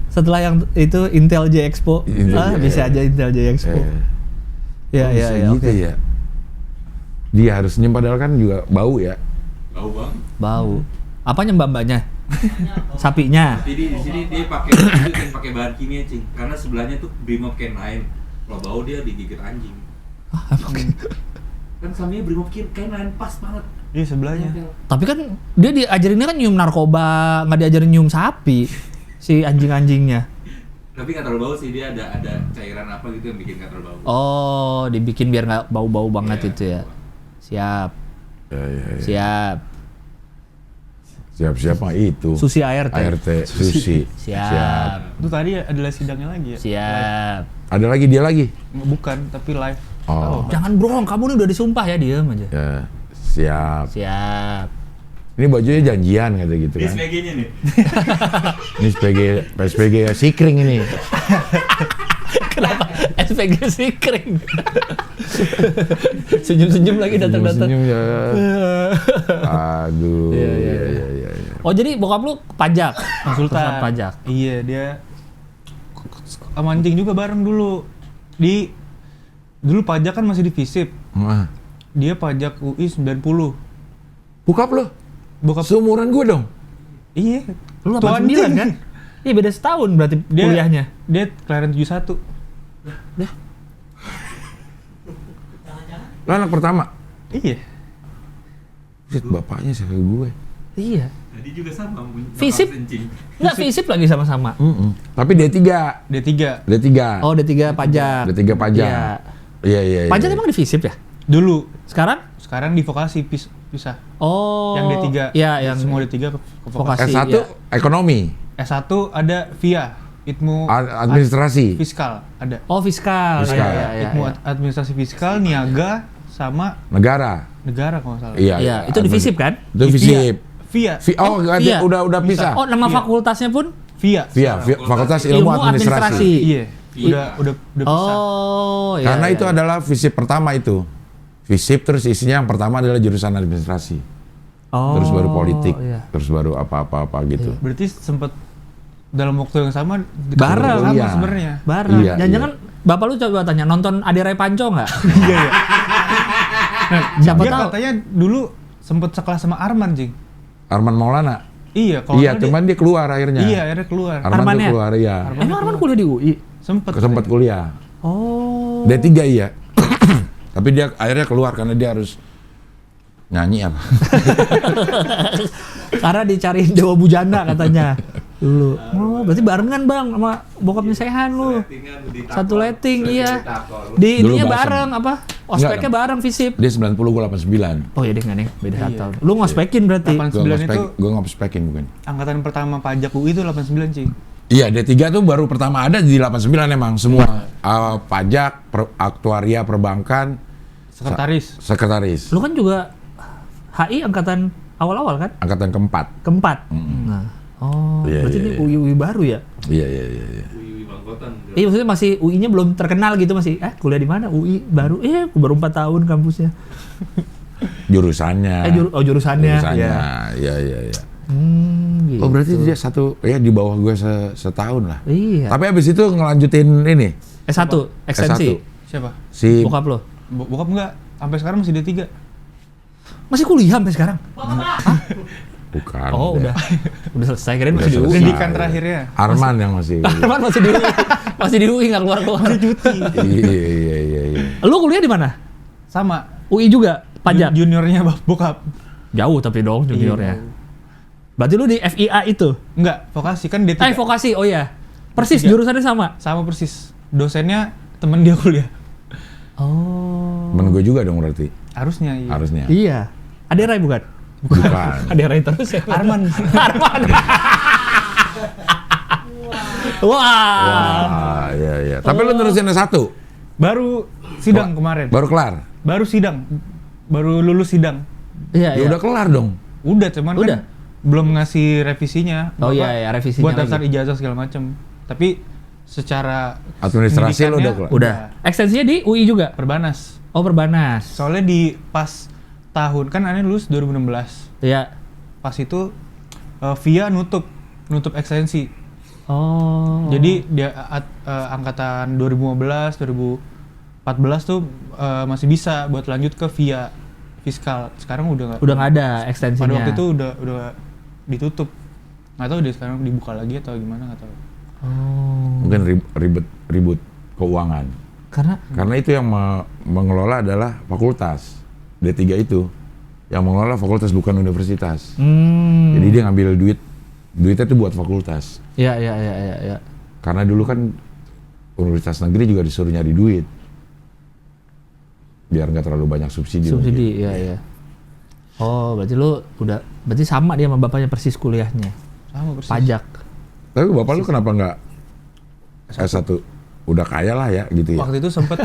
Setelah yang itu Intel J Expo. Intel J, Bisa aja Intel J Expo. Iya, Bisa gitu oke. ya. Dia harus senyum padahal kan juga bau ya. Bau bang. Bau. Apanya mbak-mbaknya? Sapinya. Jadi di sini dia pakai itu yang pakai bahan kimia cing. Karena sebelahnya tuh Brimob Canine. Kalau bau dia digigit anjing. Kan samanya Brimob Canine pas banget. Iya sebelahnya. Tapi kan dia diajarinnya kan nyium narkoba, nggak diajarin nyium sapi. Si anjing-anjingnya. Tapi nggak terlalu bau sih, dia ada cairan apa gitu yang bikin nggak terlalu bau. Oh, dibikin biar nggak bau-bau banget Iya. itu ya. Siap. Iya. Siap. Siap-siap mah itu. Susi ART. ART, sushi. Siap. Itu tadi adalah sidangnya lagi ya? Siap. Ada lagi dia lagi. Bukan, tapi live. Oh. Jangan bohong, kamu nih udah disumpah ya, diem aja. Ya, siap. Siap. Ini bajunya janjian kata gitu kan. SPG-nya nih. Ini SPG Sikring ini. Kenapa SPG Sikring? Senyum-senyum lagi datang-datang. Senyum ya. Aduh. Iya. Oh, jadi bokap lu pajak? Konsultan pajak. Iya, dia mancing juga bareng dulu. Dulu pajak kan masih di FISIP. Wah. Dia pajak UI 90. Bokap lo? Bokap Seumuran gue dong. iya. Lu Tuan 89 Ting. kan? Iya, beda setahun berarti kuliahnya. Dia kelahiran 71. Lo anak pertama? Iya. Shit, bapaknya siapa gue? Iya. Jadi juga sama. Visip? Enggak visip lagi sama-sama. Tapi D3. D3. Oh, D3 pajak. D3 pajak. Iya. Iya. Pajak emang di visip ya? Dulu. Sekarang? Di vokasi pisah. Oh. Yang D3. Iya, yang semua D3 ke Vokasi. vokasi. S1 Iya. ekonomi, S1 ada VIA, Itmu administrasi. Fiskal ada. Oh, fiskal. Fiskal. Iya. Itmu administrasi fiskal, niaga sama negara. kalau nggak salah. Iya, itu di visip kan? Itu visip. VIA. Oh, iya. udah pisah. Oh, nama Iya. fakultasnya pun? VIA. Via Fakultas Ilmu Administrasi. Iya. Udah pisah. Oh, iya. Karena iya. itu adalah visip pertama itu. Visip terus isinya yang pertama adalah jurusan administrasi. Oh, Terus baru politik, iya. terus baru apa-apa gitu. Berarti sempet dalam waktu yang sama Bareng. sama Iya. sebenarnya. Bareng. Iya, Jangan-jangan bapak lu coba tanya nonton Ade Rai Panco nggak? Iya. Siapa Dia tahu? katanya dulu sempet sekelas sama Arman, Jing. Arman Maulana. Iya, kalau Iya, nggak cuman dia keluar akhirnya. Iya, akhirnya keluar. Arman tuh Armannya? keluar, iya. Emang Arman kuliah di UI? Sempet. Sempat kuliah. Oh. D3 iya. Tapi dia akhirnya keluar karena dia harus nyanyi apa. Karena dicariin Dewa Bujana katanya dulu. Oh, berarti barengan Bang sama bokapnya Sehan lu. Satu letting, iya. Di Dulu ininya Basem. bareng apa? Ospeknya Enggak, bareng visip. Dia 90, gue 89. Oh iya deh nggak nih, beda Iya. tahun. Lu ngospekin berarti. 89 itu Gue ngospekin bukan. angkatan pertama pajak UI itu 89, Cing. Iya, D3 tuh baru pertama ada di 89 emang semua. Pajak, aktuaria, perbankan, sekretaris. Lu kan juga HI angkatan awal-awal kan? Angkatan keempat. Keempat. Nah. Oh, Iya, berarti iya, ini iya. UI baru ya? Iya. UI Bangkotan. Iya, maksudnya masih UI-nya belum terkenal gitu masih. Kuliah di mana? UI baru. Baru 4 tahun kampusnya. Jurusannya. Jurusannya. Jurusannya. Iya. Iya. Gitu. Oh, berarti dia satu ya di bawah gue setahun lah. Iya. Tapi abis itu ngelanjutin ini. S1, ekstensi. S1. Siapa? Si Bokap lo. Bokap enggak, sampai sekarang masih D3. Masih kuliah sampai sekarang? bukan. Oh, dia. udah selesai. Kirain Udah masih di UI. selesai. Pendidikan terakhirnya. Arman yang masih. Arman masih di UI. Masih di UI nggak keluar-keluar. Masih cuti. Iya. Lu kuliah di mana? Sama. UI juga, pajak. Juniornya bokap. Jauh tapi dong juniornya. Berarti lu di FIA itu? Enggak, vokasi kan D3. Vokasi, oh iya. Persis, Tiga. jurusannya sama? Sama persis. Dosennya temen dia kuliah. Oh. Temen gue juga dong berarti. Harusnya iya. Harusnya. Iya. Ade Rai bukan? Bukan. Ade Rai terus ya? Arman. Arman. Wah. Wah, iya. Tapi lu nerusin S1? Baru sidang kemarin. Baru kelar? Baru sidang. Baru lulus sidang. Iya, Ya udah kelar dong. Udah, cuman Udah? kan belum ngasih revisinya. Oh Bapak iya, revisinya buat daftar lagi. ijazah segala macem. Tapi secara Administrasi lu pendidikannya udah kelar? Udah. Ekstensinya di UI juga? Perbanas. Oh, Perbanas. Soalnya di pas tahun kan aneh lulus 2016. Iya. Pas itu VIA nutup ekstensi. Oh. Jadi dia angkatan 2015, 2014 tuh masih bisa buat lanjut ke VIA fiskal. Sekarang udah udah nggak ada ekstensinya. Pada waktu itu udah ditutup. Nggak tahu deh sekarang dibuka lagi atau gimana, nggak tahu. Oh. Mungkin ribut keuangan. Karena itu yang mengelola adalah fakultas. D3 itu yang mengelola fakultas bukan universitas. Jadi dia ngambil duitnya itu buat fakultas. Iya. Karena dulu kan universitas negeri juga disuruh nyari duit. Biar nggak terlalu banyak subsidi. Subsidi, iya. Oh, berarti sama dia sama bapaknya persis kuliahnya. Sama persis. Pajak. Tapi bapak lu kenapa nggak S1? Udah kaya lah ya gitu ya? Waktu itu sempet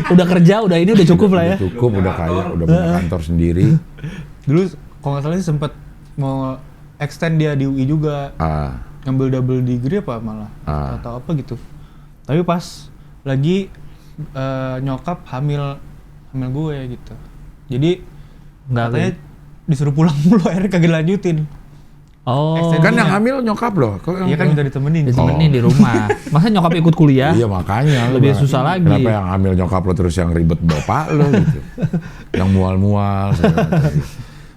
Udah kerja, udah ini udah cukup lah ya. Udah cukup, udah kaya, udah punya kantor sendiri. dulu kalau nggak salah sih sempet mau extend dia di UI juga. Ngambil double degree apa malah atau apa gitu. Tapi pas lagi nyokap hamil gue gitu. Jadi Nggak katanya disuruh pulang mulu, akhirnya kagak lanjutin. Oh. Kan yang hamil nyokap loh. Iya kan minta ditemenin. Ditemenin di rumah. Masa nyokap ikut kuliah? Iya makanya. Lebih susah lagi. Kenapa yang hamil nyokap lo terus yang ribet bapak lo gitu? Yang mual-mual.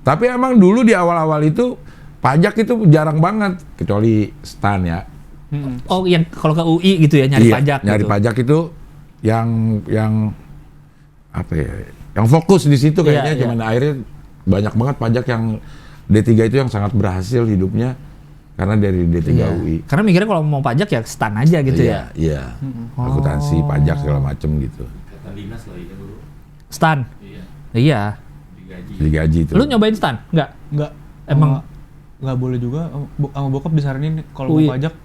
Tapi emang dulu di awal-awal itu pajak itu jarang banget, kecuali STAN ya. Oh, yang kalau ke UI gitu ya nyari Iya, pajak. nyari gitu. pajak itu yang apa ya? Yang fokus di situ kayaknya Iya, cuman akhirnya banyak banget pajak yang D3 itu yang sangat berhasil hidupnya karena dari D3 Iya. UI. Karena mikirnya kalau mau pajak ya stan aja gitu ya. Iya. Akuntansi, pajak segala macem gitu. Kata dinas lah ya dulu. Stan. Iya, Iya. digaji. Digaji itu. Lu nyobain stan? Enggak. Enggak. Emang- nggak boleh juga sama bokap disaranin kalau UI. mau pajak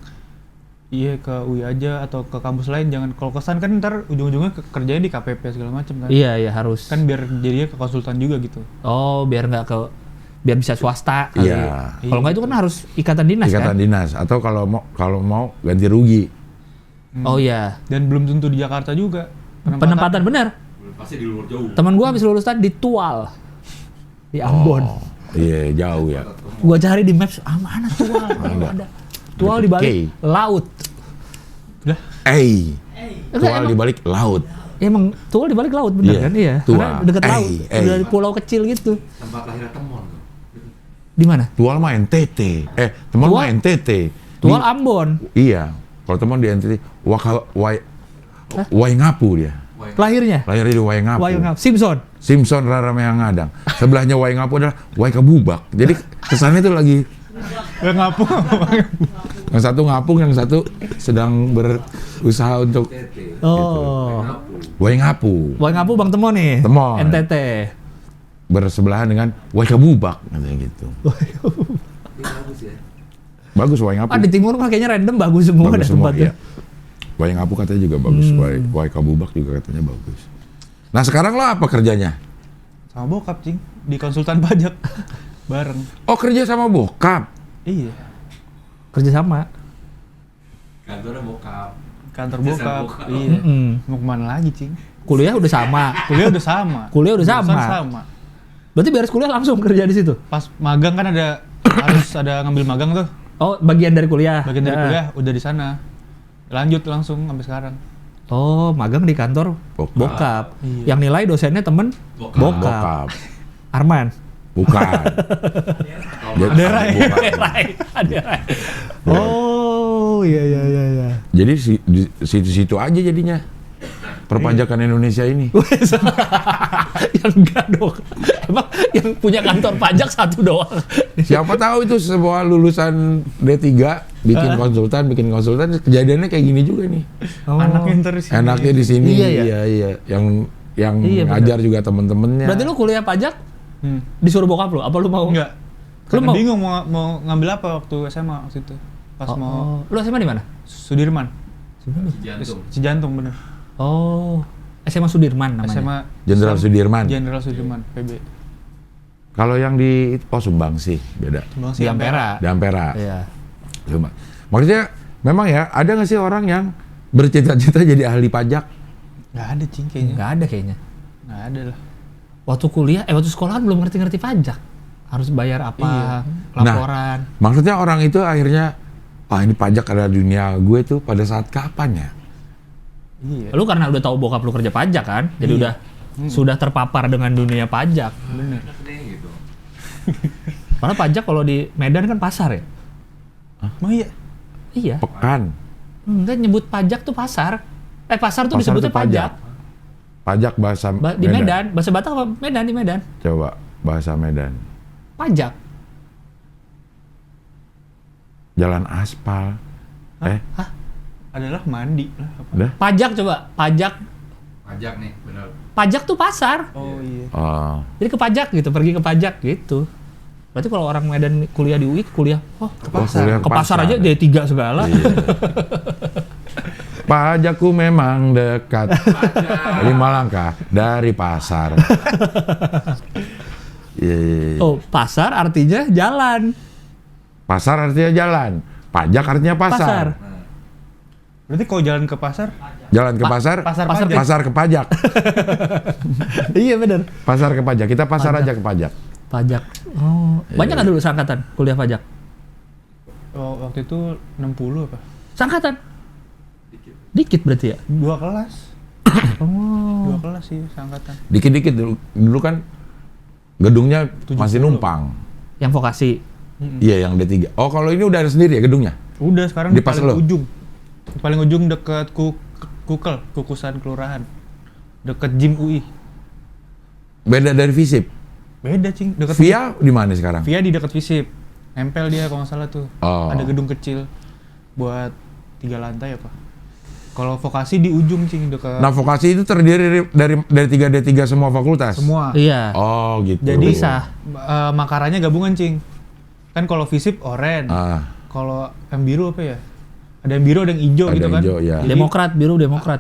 iya ke UI aja atau ke kampus lain, jangan kalau kesan kan ntar ujung-ujungnya kerjanya di KPP segala macem kan. Iya, iya harus. Kan biar jadinya ke konsultan juga gitu. Oh, biar biar bisa swasta kali. Iya. Kalau nggak itu kan harus ikatan dinas Ikatan kan? dinas atau kalau mau ganti rugi. Oh iya. Dan belum tentu di Jakarta juga. Penempatan benar. Pasti di luar jauh. Teman gua habis lulus tadi di Tual. Di Ambon. Oh, iya jauh ya. Gua cari di Maps, mana Tual? Nggak ada. Tual di balik K. laut. Enggak, Tual emang- di balik laut. Ya, emang Tual di balik laut bener Iya, kan? Iya. Tual. Karena deket laut. Udah di pulau kecil gitu. Tempat lahirnya Temon. Di mana? Tual mah NTT. Teman Tual? mah NTT. Tual Ambon. Iya. Kalau teman di NTT, Waingapu dia. Lahirnya. Lahirnya di Waingapu. Wayang Simpson. Simpson Rarameangadang. Sebelahnya Waingapu adalah Waikabubak. Jadi kesannya itu lagi Gak ngapung. yang satu ngapung, yang satu sedang berusaha untuk TT. Oh. Waingapu. Wayang Bang Temon nih. Temon. NTT. Bersebelahan dengan Waikabubak katanya gitu. Ini bagus ya. Bagus Waingapu. Ah, di timur mah kayaknya random bagus semua Bagus deh semua, tempatnya. iya. Waingapu katanya juga bagus. Waikabubak juga katanya bagus. Nah sekarang lo apa kerjanya? Sama bokap cing di konsultan pajak bareng. Oh kerja sama bokap. Iya. Kerja sama. Kantornya bokap. Kantor Jasa bokap. bokap. Iya. Mm-mm. Mau kemana lagi cing? Kuliah udah sama. Kuliah udah sama. Kuliah udah sama. Jurusan sama. Berarti beres kuliah langsung kerja di situ. Pas magang kan harus ada ngambil magang tuh. Oh, bagian dari kuliah. Bagian dari Ya. kuliah udah di sana. Lanjut langsung sampai sekarang. Oh, magang di kantor Bokap. bokap. Iya. Yang nilai dosennya temen Bokap. bokap. Arman. Bukan. Jadi, Derai. bukan. Oh, iya iya iya iya. Jadi di situ-situ aja jadinya perpajakan Indonesia ini. Yang enggak dong. Emang yang punya kantor pajak satu doang. Siapa tahu itu sebuah lulusan D3 bikin konsultan kejadiannya kayak gini juga nih. Oh. Anaknya ntar di sini. Enaknya di sini Iya, ya. iya. Yang Iya, bener. ngajar juga temen-temennya. Berarti lu kuliah pajak Hmm. disuruh bokap lu? Apa lu mau? Enggak. Lu Karena mau? bingung mau ngambil apa waktu SMA waktu itu. Pas mau Lu SMA di mana? Sudirman. Jantung. Cijantung bener. Oh, SMA Sudirman namanya. SMA Jenderal Sudirman. Jenderal Sudirman PB. Kalau yang di Sumbang sih beda. Bang Di Ampera. Di Ampera. Iya. Sumbang. Maksudnya memang ya ada nggak sih orang yang bercita-cita jadi ahli pajak? Nggak ada cing kayaknya. Nggak ada kayaknya. Nggak ada lah. Waktu kuliah, waktu sekolah kan belum ngerti-ngerti pajak. Harus bayar apa, laporan. Maksudnya orang itu akhirnya, ini pajak adalah dunia gue tuh pada saat kapan ya? Iya. Lu karena udah tahu bokap lu kerja pajak kan, jadi udah sudah terpapar dengan dunia pajak. Bener. Gitu. Karena pajak kalau di Medan kan pasar ya? Emang iya? Iya. Pekan. Enggak nyebut pajak tuh pasar. Pasar tuh Pasar disebutnya tuh pajak. pajak. Pajak bahasa Di Medan, bahasa Batak apa Medan di Medan? Coba bahasa Medan. Pajak. Jalan aspal. Adalah mandi lah. Apa? Udah? Pajak coba, pajak. Pajak nih, bener. Pajak tuh pasar. Oh iya. Oh. Jadi ke pajak gitu, pergi ke pajak gitu. Berarti kalau orang Medan kuliah di UI, kuliah ke pasar. kuliah Ke pasar aja D3 segala. Iya. Pajakku memang dekat. 5 langkah dari pasar. Iya. Oh, pasar artinya jalan. Pasar artinya jalan. Pajak artinya pasar. Berarti kalau jalan ke pasar, Jalan ke pasar, pasar pasar pajak. pasar ke pajak. Iya bener. Pasar ke pajak. Kita pasar Pajak. aja ke pajak. Pajak. Oh, banyak nggak dulu seangkatan kuliah pajak? Oh, waktu itu 60 apa? Seangkatan? Dikit berarti ya? 2 kelas. Oh. 2 kelas sih seangkatan. Dikit-dikit dulu kan gedungnya 70. masih numpang. Yang vokasi. Iya yang D3. Oh kalau ini udah ada sendiri ya gedungnya? Udah sekarang Di di pas paling lo? ujung. Di paling ujung deket Kukel, Kukusan Kelurahan. Deket gym UI. Beda dari FISIP. Beda cing, dekat Via di mana sekarang? Via di dekat FISIP. Nempel dia kalau nggak salah tuh. Oh. Ada gedung kecil buat 3 lantai apa. Kalau vokasi di ujung cing dekat Nah, vokasi itu terdiri dari 3D3 semua fakultas. semua. Iya. Oh, gitu. Jadi Bisa. Makarannya gabungan cing. Kan kalau FISIP oren. Kalau yang biru apa ya? Ada yang biru, ada yang hijau Ada gitu kan. hijau, ya. Jadi, Demokrat, biru Demokrat.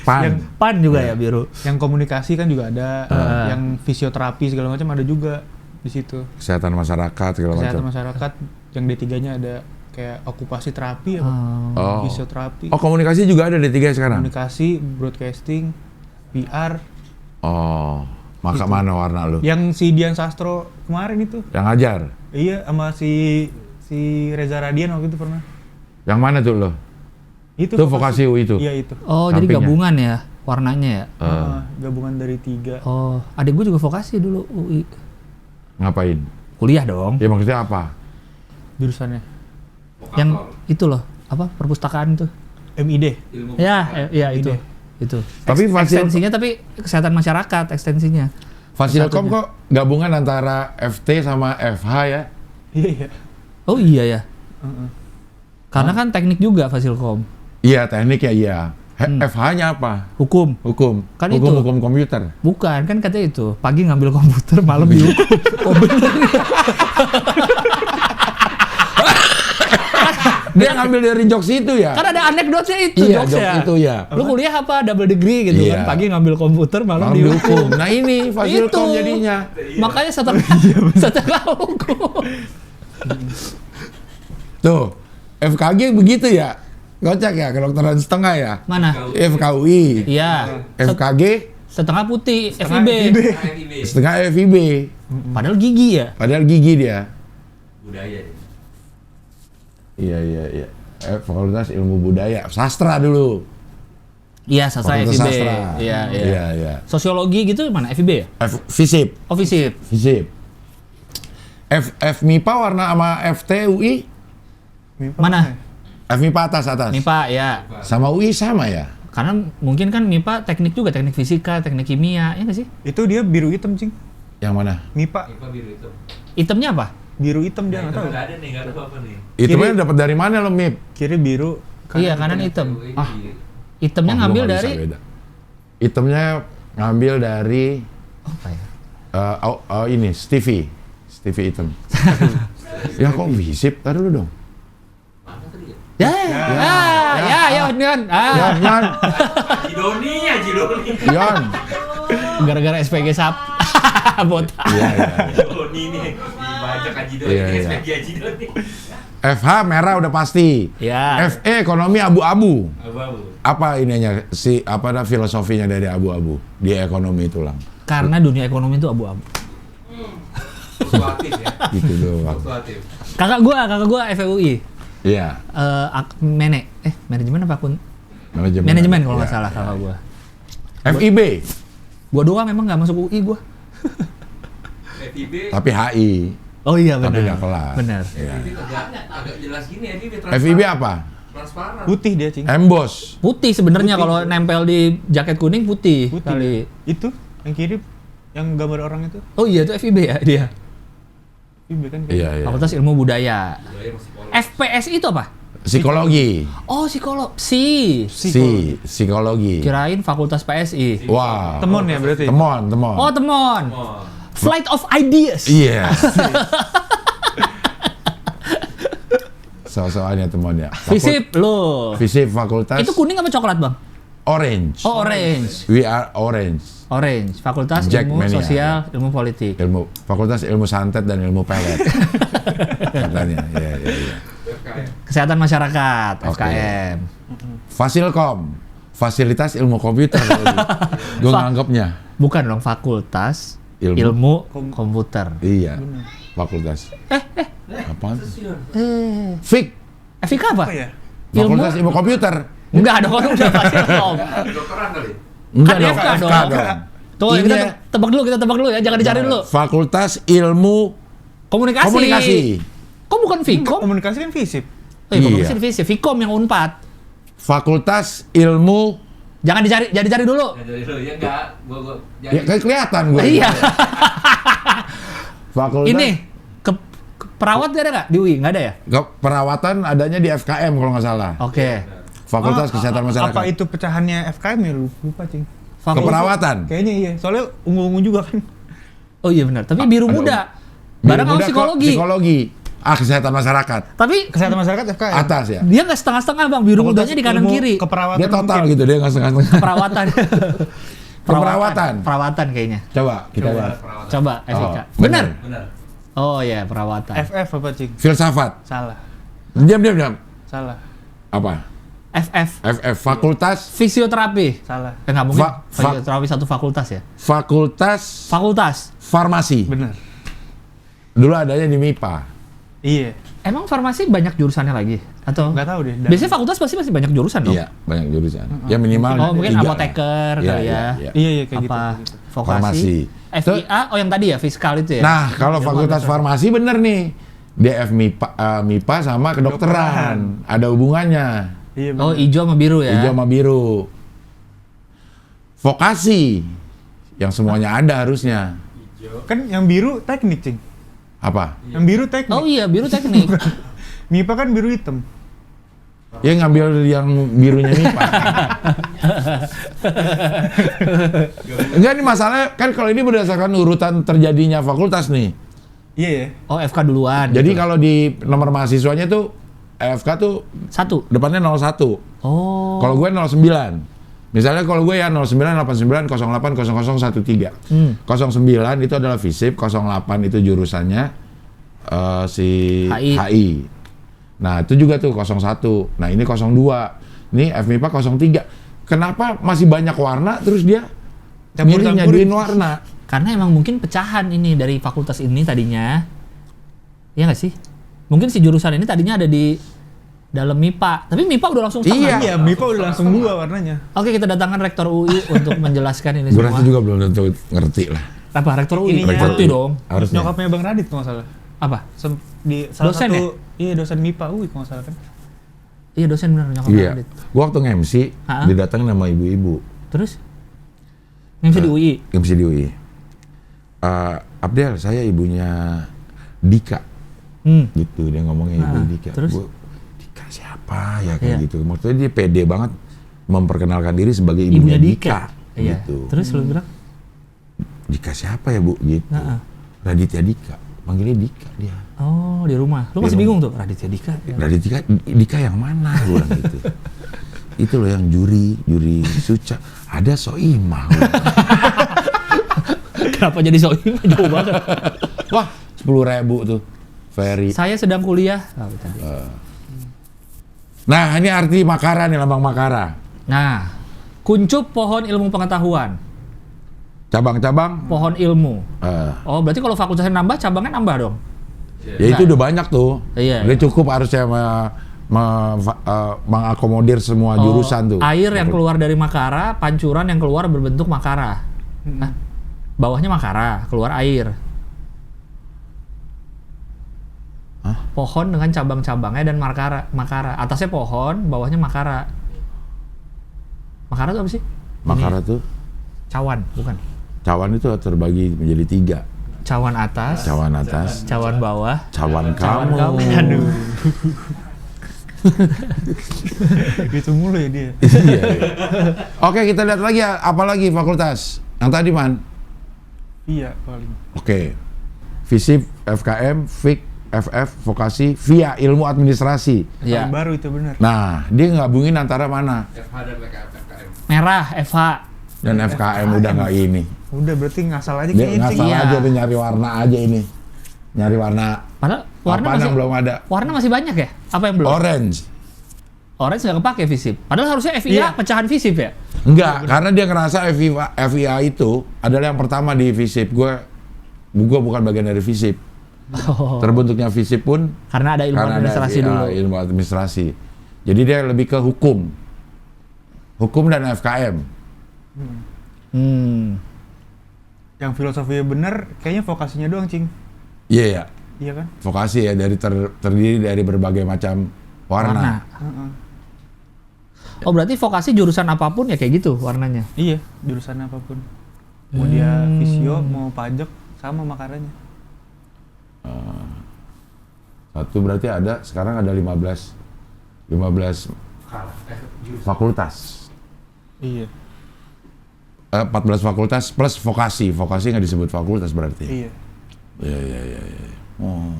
Pan. yang, PAN juga ya biru. yang komunikasi kan juga ada, yang fisioterapi segala macam ada juga di situ. Kesehatan masyarakat segala Kesehatan macam. masyarakat, yang D3-nya ada kayak okupasi terapi apa? Oh. Fisioterapi. Oh, komunikasi juga ada D3 sekarang. Komunikasi, broadcasting, PR. Oh. Maka Gitu. mana warna lu? Yang si Dian Sastro kemarin itu. Yang ngajar. Iya, sama si Reza Radian waktu itu pernah. Yang mana tuh lo? Itu vokasi UI itu. Iya itu. Oh, jadi Sampingnya. gabungan ya warnanya ya. Gabungan dari 3. Oh, adik gue juga vokasi dulu UI. Ngapain? Kuliah dong. Ya maksudnya apa? Jurusannya Yang itu loh, apa? Perpustakaan tuh. MID. Ilmu Ya, ya itu. Itu. Tapi Ekstensinya tapi kesehatan masyarakat ekstensinya. Fasilkom Satunya. kok gabungan antara FT sama FH ya? Iya iya. Oh iya ya. Karena kan teknik juga Fasilkom. Iya, teknik ya iya. FH-nya apa? Hukum. Hukum. Kan hukum, itu. hukum komputer. Bukan, kan katanya itu. Pagi ngambil komputer, malam dihukum. Oh bener. Dia ngambil dari jokes itu ya? Kan ada anekdotnya itu, Iya, jokes jokes ya. itu ya. Lu kuliah apa? Double degree gitu Iya. kan. Pagi ngambil komputer, malam Malam dihukum. dihukum. Nah ini Fasilkom Itu. jadinya. Makanya setengah hukum. Tuh, FKG begitu ya? Kocak ya, kedokteran setengah ya? Mana? FKUI. Iya. FKG Setengah putih, Setengah FIB. FIB. setengah FIB. Padahal gigi ya. Padahal gigi dia. Budaya deh. Iya. Fakultas Ilmu Budaya, sastra dulu. Iya, sastra Fakultas FIB. sastra. Iya. Iya. Sosiologi gitu mana? FIB ya? FISIP. Oh, FISIP. FISIP. FMIPA warna sama FTUI? Mana? FMIPA atas. MIPA ya. Sama UI sama ya? Karena mungkin kan MIPA teknik juga, teknik fisika, teknik kimia, ya nggak sih? Itu dia biru hitam cing. Yang mana? MIPA IPA biru itu. Hitamnya apa? biru hitam dia Nah, nggak itu tahu. nggak ada nih, nggak tahu apa nih. Itu Kiri. kan dapat dari mana lo, Mip? Kiri biru. Iya, kanan hitam. Ah. Hitamnya Wah, ngambil gua nggak dari bisa beda. Hitamnya ngambil dari apa ya? ini Stevie hitam. Ya kok visip? Tadi dulu dong. Mana tadi ya? Ya, Yon. Yon. Haji Doni. Yon. Gara-gara SPG SAP. Botak. Iya. Doni nih. Dibajak Haji Doni. Iya. SPG Haji Doni. FH merah udah pasti. Ya. FE ekonomi abu-abu. Abu-abu. Apa ininya filosofinya dari abu-abu di ekonomi itu lang? Karena dunia ekonomi itu abu-abu. Fluktuatif ya. Gitu doang. Fluktuatif. Kakak gua FUI. Iya. Manajemen apa akun? Manajemen kalau nggak Iya. salah kakak gua. FIB Gua doang memang nggak masuk UI gua. FIB. tapi HI. Oh iya Tapi benar. nggak kelas. Benar. Iya. FIB agak jelas gini FIB. FIB apa? Transparan. Putih dia cing. Embos. Putih sebenarnya Putih. kalau nempel di jaket kuning putih. Putih. Kali. Itu yang kiri yang gambar orang itu. Oh iya itu FIB ya dia. FIB kan kayak Iya. Fakultas Ilmu Budaya. Budaya masih polos. FPSI itu apa? Psikologi. Oh psikolog. Psikologi. Kirain Fakultas PSI. Wah. Temon ya berarti. Temon. Oh temon. Oh. Flight of Ideas. Iya. Soalnya temon ya. Visip lo. Visip fakultas. Itu kuning apa coklat bang? Orange. Oh orange. We are orange. Orange. Fakultas Jack Ilmu Mania. Sosial, Ilmu Politik. Fakultas ilmu santet dan ilmu pelet. Katanya. Iya. FKM. Kesehatan Masyarakat, Oke. FKM. Fasilkom. Fasilitas ilmu komputer. Gue nganggapnya. Bukan dong Fakultas Ilmu. Ilmu Komputer. Iya. Fakultas. Apaan? FIK apa? Apa ya? Fakultas ilmu komputer. Enggak dong, kan udah Fasilkom. Kedokteran kali. Enggak Kan dong, FK FK dong. dong. Tuh, Ini kita ya. tebak dulu ya, jangan dicari dulu. Fakultas ilmu Komunikasi. Kok bukan Fikom? Komunikasi kan FISIP. Komunikasi Iya. divisi, Fikom yang Unpad. Fakultas ilmu Jangan dicari dulu. Nggak jadi dulu ya enggak. Gua Ya kayak kelihatan gue. Iya. Fakultas Ini ke perawat ada nggak di UI? Nggak ada ya? perawatan adanya di FKM kalau nggak salah. Oke. Fakultas Kesehatan Masyarakat. Apa itu pecahannya FKM ya? Lupa, Cing. Keperawatan. Kayaknya iya. Soalnya ungu-ungu juga kan. Oh iya benar. Tapi biru muda. Biru Barang sama muda ke psikologi. Psikologi. Kesehatan masyarakat. Tapi Kesehatan masyarakat FKM. Atas ya. dia nggak setengah-setengah bang. Biru Fakultas mudanya di kanan ilmu kiri. Keperawatan Dia total mungkin. gitu, dia nggak setengah-setengah. Perawatan. Keperawatan. Perawatan kayaknya. Coba kita lihat. Coba FIK. Oh, Benar. Benar. Oh iya perawatan. FF apa, Cing? Filsafat. Salah. Diam. Salah. Apa? FF. FF. Fakultas. Fisioterapi. Salah. Nggak mungkin Fa- fisioterapi satu fakultas ya? Fakultas Fakultas. Farmasi. Benar. Dulu adanya di MIPA. Iya. Emang farmasi banyak jurusannya lagi? Atau? Nggak tahu deh. Biasanya fakultas pasti banyak jurusan dong? Iya, banyak jurusan. Ya minimal. Oh mungkin 3 lah. apoteker Iya, kali ya? iya. Iya kayak Apa? gitu. Vokasi? Farmasi. FIA, oh yang tadi ya, fiskal itu ya? Nah, kalau Ilmu Fakultas administrasi. Farmasi bener nih. Dia MIPA sama kedokteran. Ada hubungannya. Iya. Oh benar. hijau sama biru ya? Hijau sama biru. Vokasi. Yang semuanya ada harusnya. Kan yang biru teknik, Cing. Apa? Yang biru teknik. Oh iya, biru teknik. MIPA kan biru hitam. Ya ngambil yang birunya MIPA. Enggak, ini masalahnya kan kalau ini berdasarkan urutan terjadinya fakultas nih. Iya ya. Oh FK duluan. Jadi gitu. kalau di nomor mahasiswanya tuh FK tuh 1. depannya 01. Oh. Kalau gue 09. Misalnya kalau gue ya 0989 08 0013. 09 itu adalah FISIP, 08 itu jurusannya si HI. Nah, itu juga tuh 01. Nah, ini 02. Ini FMIPA 03. Kenapa masih banyak warna terus dia Campur-campurin. nyaduin warna? Karena emang mungkin pecahan ini dari fakultas ini tadinya. Iya nggak sih? Mungkin si jurusan ini tadinya ada di dalam MIPA. Tapi MIPA udah langsung setengah. Iya, MIPA udah langsung 2 warnanya. Oke, kita datangkan Rektor UI untuk menjelaskan ini Gue semua. rasa juga belum tentu ngerti lah. Apa Rektor UI? Ininya- Ngerti dong. Harusnya. Nyokapnya Bang Radit kalau nggak salah. Apa? Di salah Dosen satu iya dosen MIPA UI kalau nggak salah kan. Iya dosen bener nyokap Iya. Radit. Gue waktu nge-MC, Ha-ha. didatengin sama ibu-ibu. Terus? MC di UI. MC di UI. Abdel, saya ibunya Dika. Gitu, dia ngomongnya ibu Dika. terus? Gua, Dika siapa ya kayak Iya. gitu. Maksudnya dia pede banget memperkenalkan diri sebagai Ibunya ibunya Dika. Dika. Iya. Gitu. Terus lu bilang? Dika siapa ya bu? Gitu. Nah, Raditya Dika. Panggilnya Dika dia. oh di rumah. Lu Di masih rumah. bingung tuh Raditya Dika. Raditya Dika yang mana? Gua bilang gitu. Itu loh yang juri suca. Ada Soimah. gua bilang. Kenapa jadi soal jauh banget? Wah, 10.000 tuh. Ferry. Saya sedang kuliah. Oh, tadi. Nah, ini arti Makara nih, lambang Makara. Nah, kuncup pohon ilmu pengetahuan, Cabang-cabang. pohon ilmu. eh, Oh, berarti kalau fakultasnya nambah, cabangnya nambah dong. ya itu udah banyak tuh. Iya, Udah iya. cukup harusnya mengakomodir semua jurusan tuh. Air yang keluar dari Makara, pancuran yang keluar berbentuk Makara. Hah? Bawahnya Makara, keluar air. Hah? Pohon dengan cabang-cabangnya dan Makara. Atasnya pohon, bawahnya Makara. Makara itu apa sih? Makara tuh, Cawan, bukan? cawan itu terbagi menjadi 3. Cawan atas, Cawan atas, cawan bawah. cawan Cawan kamu. kamu. Aduh. Gitu mulu ya dia. Iya, iya. Oke, kita lihat lagi ya, apa lagi fakultas? Yang tadi man. Iya paling. Oke. FISIP, FKM, FIK, FF, vokasi, via ilmu administrasi. Iya. Paling baru itu benar. Nah, dia gabungin antara mana? FH dan FKM. Merah, FH. Dan FKM udah nggak ini. Udah berarti ngasal aja Dia kayaknya. ngasal Cing. Iya. aja tuh nyari warna aja ini. Nyari warna Padahal warna apa masih yang belum ada? warna masih banyak ya? Apa yang belum? Orange. Orange nggak kepake FISIP. Padahal harusnya FIA Iya. pecahan FISIP ya? Enggak, karena dia ngerasa FIA itu adalah yang pertama di FISIP. Gua bukan bagian dari FISIP. Oh. Terbentuknya FISIP pun Karena ada ilmu karena administrasi ada dulu. ilmu administrasi. Jadi dia lebih ke hukum. Hukum dan FKM. Yang filosofinya benar kayaknya vokasinya doang, Cing. Iya ya. Iya kan? Vokasi ya dari terdiri dari berbagai macam warna. Heeh. Oh berarti vokasi jurusan apapun ya kayak gitu warnanya? Iya, jurusan apapun. Mau dia visio, mau pajak, sama makaranya. Satu berarti ada, sekarang ada 15 fakultas. Iya. 14 fakultas plus vokasi. Vokasi nggak disebut fakultas berarti. Iya. Iya. Oh,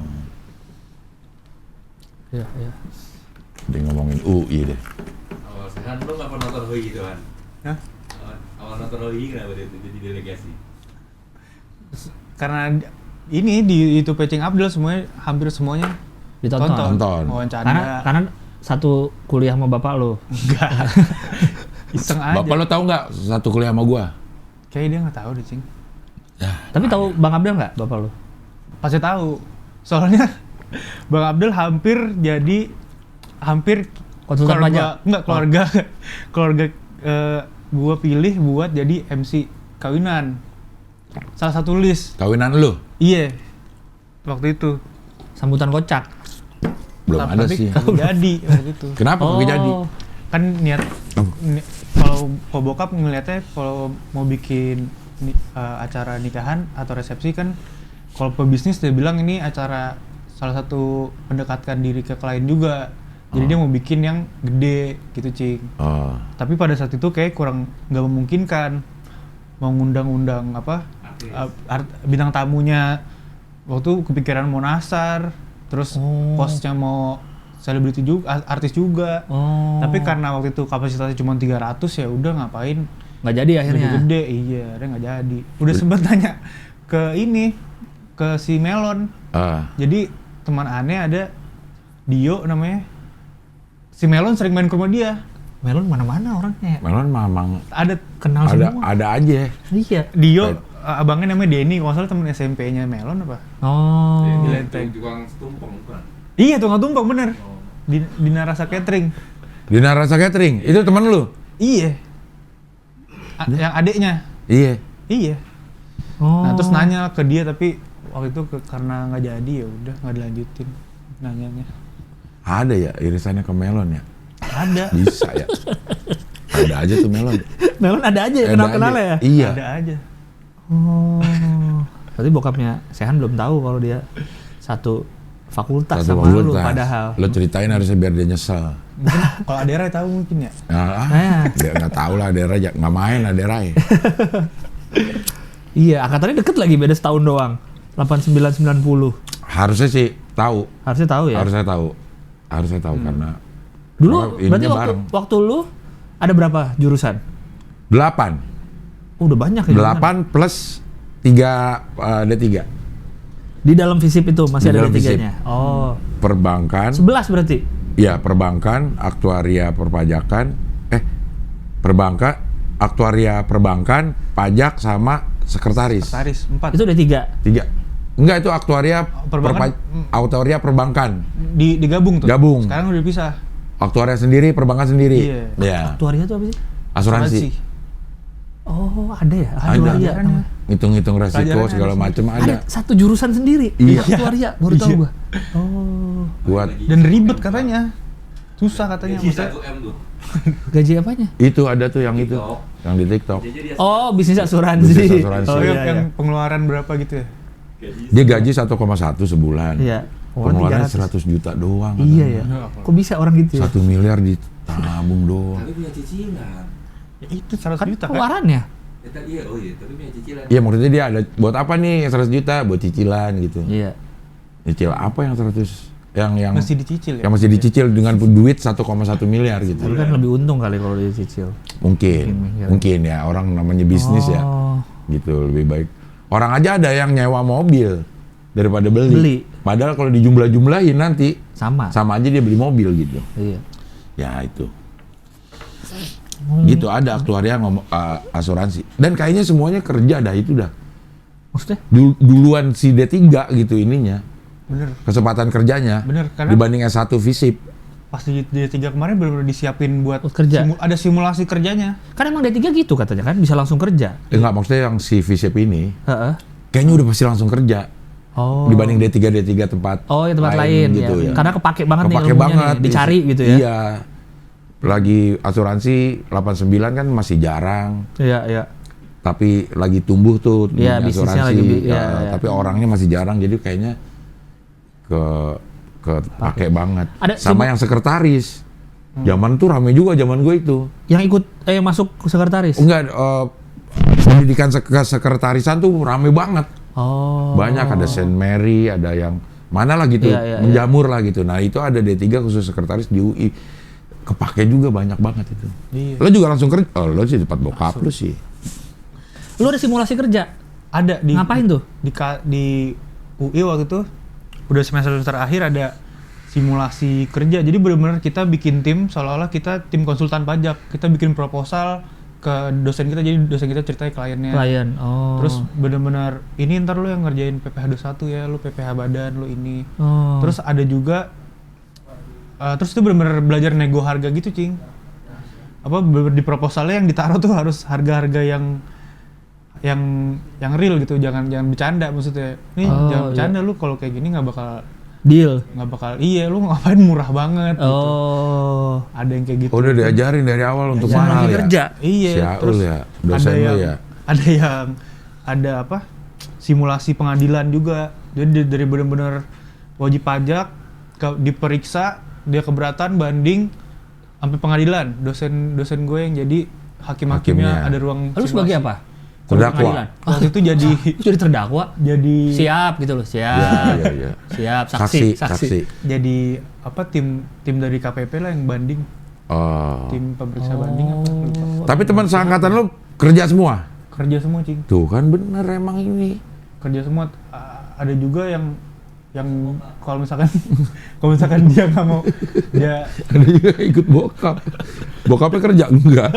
Iya, iya. dia ngomongin UI deh. Awal sehan lo nggak pernah nonton HOI gitu kan? Hah? Awal nonton HOI kenapa dia jadi delegasi? Karena ini di YouTube Pecing Abdul semuanya, hampir semuanya Ditonton. Tonton. Wawancara. Karena satu kuliah sama bapak lo. Enggak. Iseng aja. Bapak lo tahu nggak satu kuliah sama gua? Kayaknya dia nggak tahu deh, Cing. Tapi tahu Bang Abdel nggak bapak lo? Pasti tahu. Soalnya Bang Abdul hampir Konsultan keluarga, pajak? enggak keluarga gua pilih buat jadi MC kawinan. Salah satu list. Kawinan lu? Iya. Waktu itu. Sambutan kocak. Belum ada Tapi sih. kagak jadi waktu itu. Kenapa nggak jadi? Kan niat kalau bokap ngeliatnya kalau mau bikin acara nikahan atau resepsi kan kalau pebisnis dia bilang ini acara salah satu mendekatkan diri ke klien juga. Jadi dia mau bikin yang gede gitu, Cing. Oh. Tapi pada saat itu kayak kurang nggak memungkinkan mau ngundang-undang bintang tamunya. Waktu kepikiran mau nasar, terus hostnya mau selebriti juga, artis juga. Tapi karena waktu itu kapasitasnya cuma 300 ya udah ngapain Nggak jadi akhirnya. gede, iya, ada nggak jadi. Udah sempet tanya ke si Melon. Jadi teman aneh ada Dio namanya. Si Melon sering main ke rumah dia. Melon mana-mana orangnya. Melon mamang Ada Kenal semua. ada aja. Iya. Dio, abangnya namanya Denny, kalau nggak salah temen SMP-nya Melon apa? Oh. Di Itu Lenteng. tukang tumpeng bukan? Iya, tukang tumpeng bener. Di Narasa Catering. Dina Rasa Catering, itu teman lu? Iya. Yang adeknya. Iya. Iya. Oh. Nah, terus nanya ke dia tapi waktu itu karena nggak jadi ya udah nggak dilanjutin nanyanya. Ada ya irisannya ke melon ya? Ada. Bisa ya. Ada aja tuh melon. Melon ada aja ya Ada kenal-kenal aja. ya? Iya. Ada aja. Oh. Berarti bokapnya Sehan belum tahu kalau dia satu fakultas Satu sama lu fakultas. padahal. Lo ceritain harusnya biar dia nyesel. Mungkin kalau Adera tahu mungkin ya. Nah. Dia nggak tahu lah Adera, nggak main Adera ya. Iya, angkatannya deket lagi beda setahun doang. 89-90. Harusnya sih tahu. Harusnya tahu ya. Harusnya tahu karena Dulu ininya berarti bareng. waktu lu ada berapa jurusan? 8. Oh, udah banyak ya. jurusan. 8 plus 3 D3. Di dalam FISIP itu masih Di ada dalam FISIP. D3-nya. Oh. Perbankan. 11 berarti. Ya, perbankan, aktuaria perpajakan, perbankan, aktuaria perbankan, pajak sama sekretaris. Taris 4. Itu udah 3. 3. Enggak, itu aktuaria Perbankan? aktuaria perbankan. Digabung tuh. Gabung. Sekarang udah pisah. Aktuaria sendiri, perbankan sendiri. Iya. Ya. Aktuaria itu apa sih? Asuransi. Oh, ada ya? Ada. Aktuaria. Pelajarannya. Ngitung-ngitung resiko Pelajarannya segala ada macam Ada ada. satu jurusan sendiri. Iya. Aktuaria, baru tahu Iya. gua. Oh. Buat Dan ribet katanya. Susah katanya. Gaji Maksudnya 1M tuh. Gaji apanya? itu ada tuh yang itu, TikTok. yang di TikTok. Jadi dia Oh, bisnis asuransi. Bisnis asuransi. Oh, oh, iya, yang iya. pengeluaran berapa gitu ya? gaji Dia gaji 1,1 sebulan. Iya. Orang Pengeluarannya 300. 100 juta doang. Iya ya. Iya. Kok bisa orang gitu ya? 1 miliar ditabung doang. tapi punya cicilan. Ya itu 100 Kan juta kan? pengeluarannya. Iya, oh iya, tapi punya cicilan. Iya, maksudnya dia ada buat apa nih 100 juta? Buat cicilan gitu. Iya. Cicil apa yang 100? Yang Mesti dicicil ya? yang masih dicicil dengan duit 1,1 miliar gitu. Tapi kan lebih untung kali kalau dia cicil. Mungkin ya, orang namanya bisnis ya. Oh. Gitu, lebih baik. Orang aja ada yang nyewa mobil daripada beli. Beli. Padahal kalau dijumlah-jumlahin nanti Sama. aja dia beli mobil gitu. Iya. Ya itu. Gitu ada aktuaria asuransi. Dan kayaknya semuanya kerja dah itu dah. Maksudnya? Duluan si D3 gitu ininya. Bener. Kesempatan kerjanya. Bener, karena- dibanding S1 FISIP. Pas di D3 kemarin benar-benar disiapin buat Buat kerja. ada simulasi kerjanya. Kan emang D3 gitu katanya kan, bisa langsung kerja. Enggak, maksudnya yang si FISIP ini Heeh. kayaknya udah pasti langsung kerja. Oh. Dibanding D3 tempat Oh, ya tempat lain gitu ya. Karena kepake banget nih Kepake ilmunya banget. nih, dicari gitu ya. Iya. lagi asuransi 89 kan masih jarang. Iya, iya. Tapi lagi tumbuh tuh Iya, dunia bisnisnya asuransi. lagi iya. Tapi orangnya masih jarang, jadi kayaknya ke pakai banget. Ada Sama yang sekretaris. Zaman tuh rame juga zaman gue itu. Yang ikut yang masuk sekretaris. Enggak, pendidikan kesekretarisan tuh rame banget. Oh. Banyak, ada Saint Mary, ada yang mana lah gitu, Iya, iya, menjamur lah gitu. Nah itu ada D3 khusus sekretaris di UI. Kepake juga banyak banget itu. Iya. Lo juga langsung kerja? Oh, lo sih tempat bokap lo sih. Lu ada simulasi kerja? Ada di Ngapain tuh? di UI waktu itu udah semester akhir ada simulasi kerja. Jadi benar-benar kita bikin tim seolah-olah kita tim konsultan pajak. Kita bikin proposal ke dosen kita, jadi dosen kita ceritain kliennya. Klien. Oh. Terus benar-benar ini ntar lu yang ngerjain PPH 21 ya, lu PPH badan, lu ini. Oh. Terus ada juga terus itu benar-benar belajar nego harga gitu, Cing. Apa di proposalnya yang ditaruh tuh harus harga-harga yang real gitu, jangan bercanda maksudnya. Nih jangan bercanda, lu kalau kayak gini nggak bakal deal. Iya, lu ngapain murah banget gitu. Oh. Ada yang kayak gitu. Udah diajarin dari awal untuk Simulasi mahal ya. kerja. Iya, Syaul terus ya, dosen lu ya. ada apa? Simulasi pengadilan juga. Jadi dari benar-benar wajib pajak diperiksa, dia keberatan, banding sampai pengadilan. Dosen gue yang jadi Hakimnya. hakim-hakimnya ada ruang Lu sebagai simulasi. apa? Terdakwa. Pengadilan. Waktu itu jadi Lu jadi terdakwa? jadi Siap gitu loh, siap. Iya. Siap, saksi. jadi apa tim dari KPP lah yang banding, Oh. tim pemeriksa banding apa lupa. Tapi teman seangkatan lu kerja semua? Kerja semua, Cing. Tuh kan bener emang ini. Kerja semua. Ada juga yang kalau misalkan dia nggak mau, dia Ada juga ikut bokap. Bokapnya kerja? Enggak.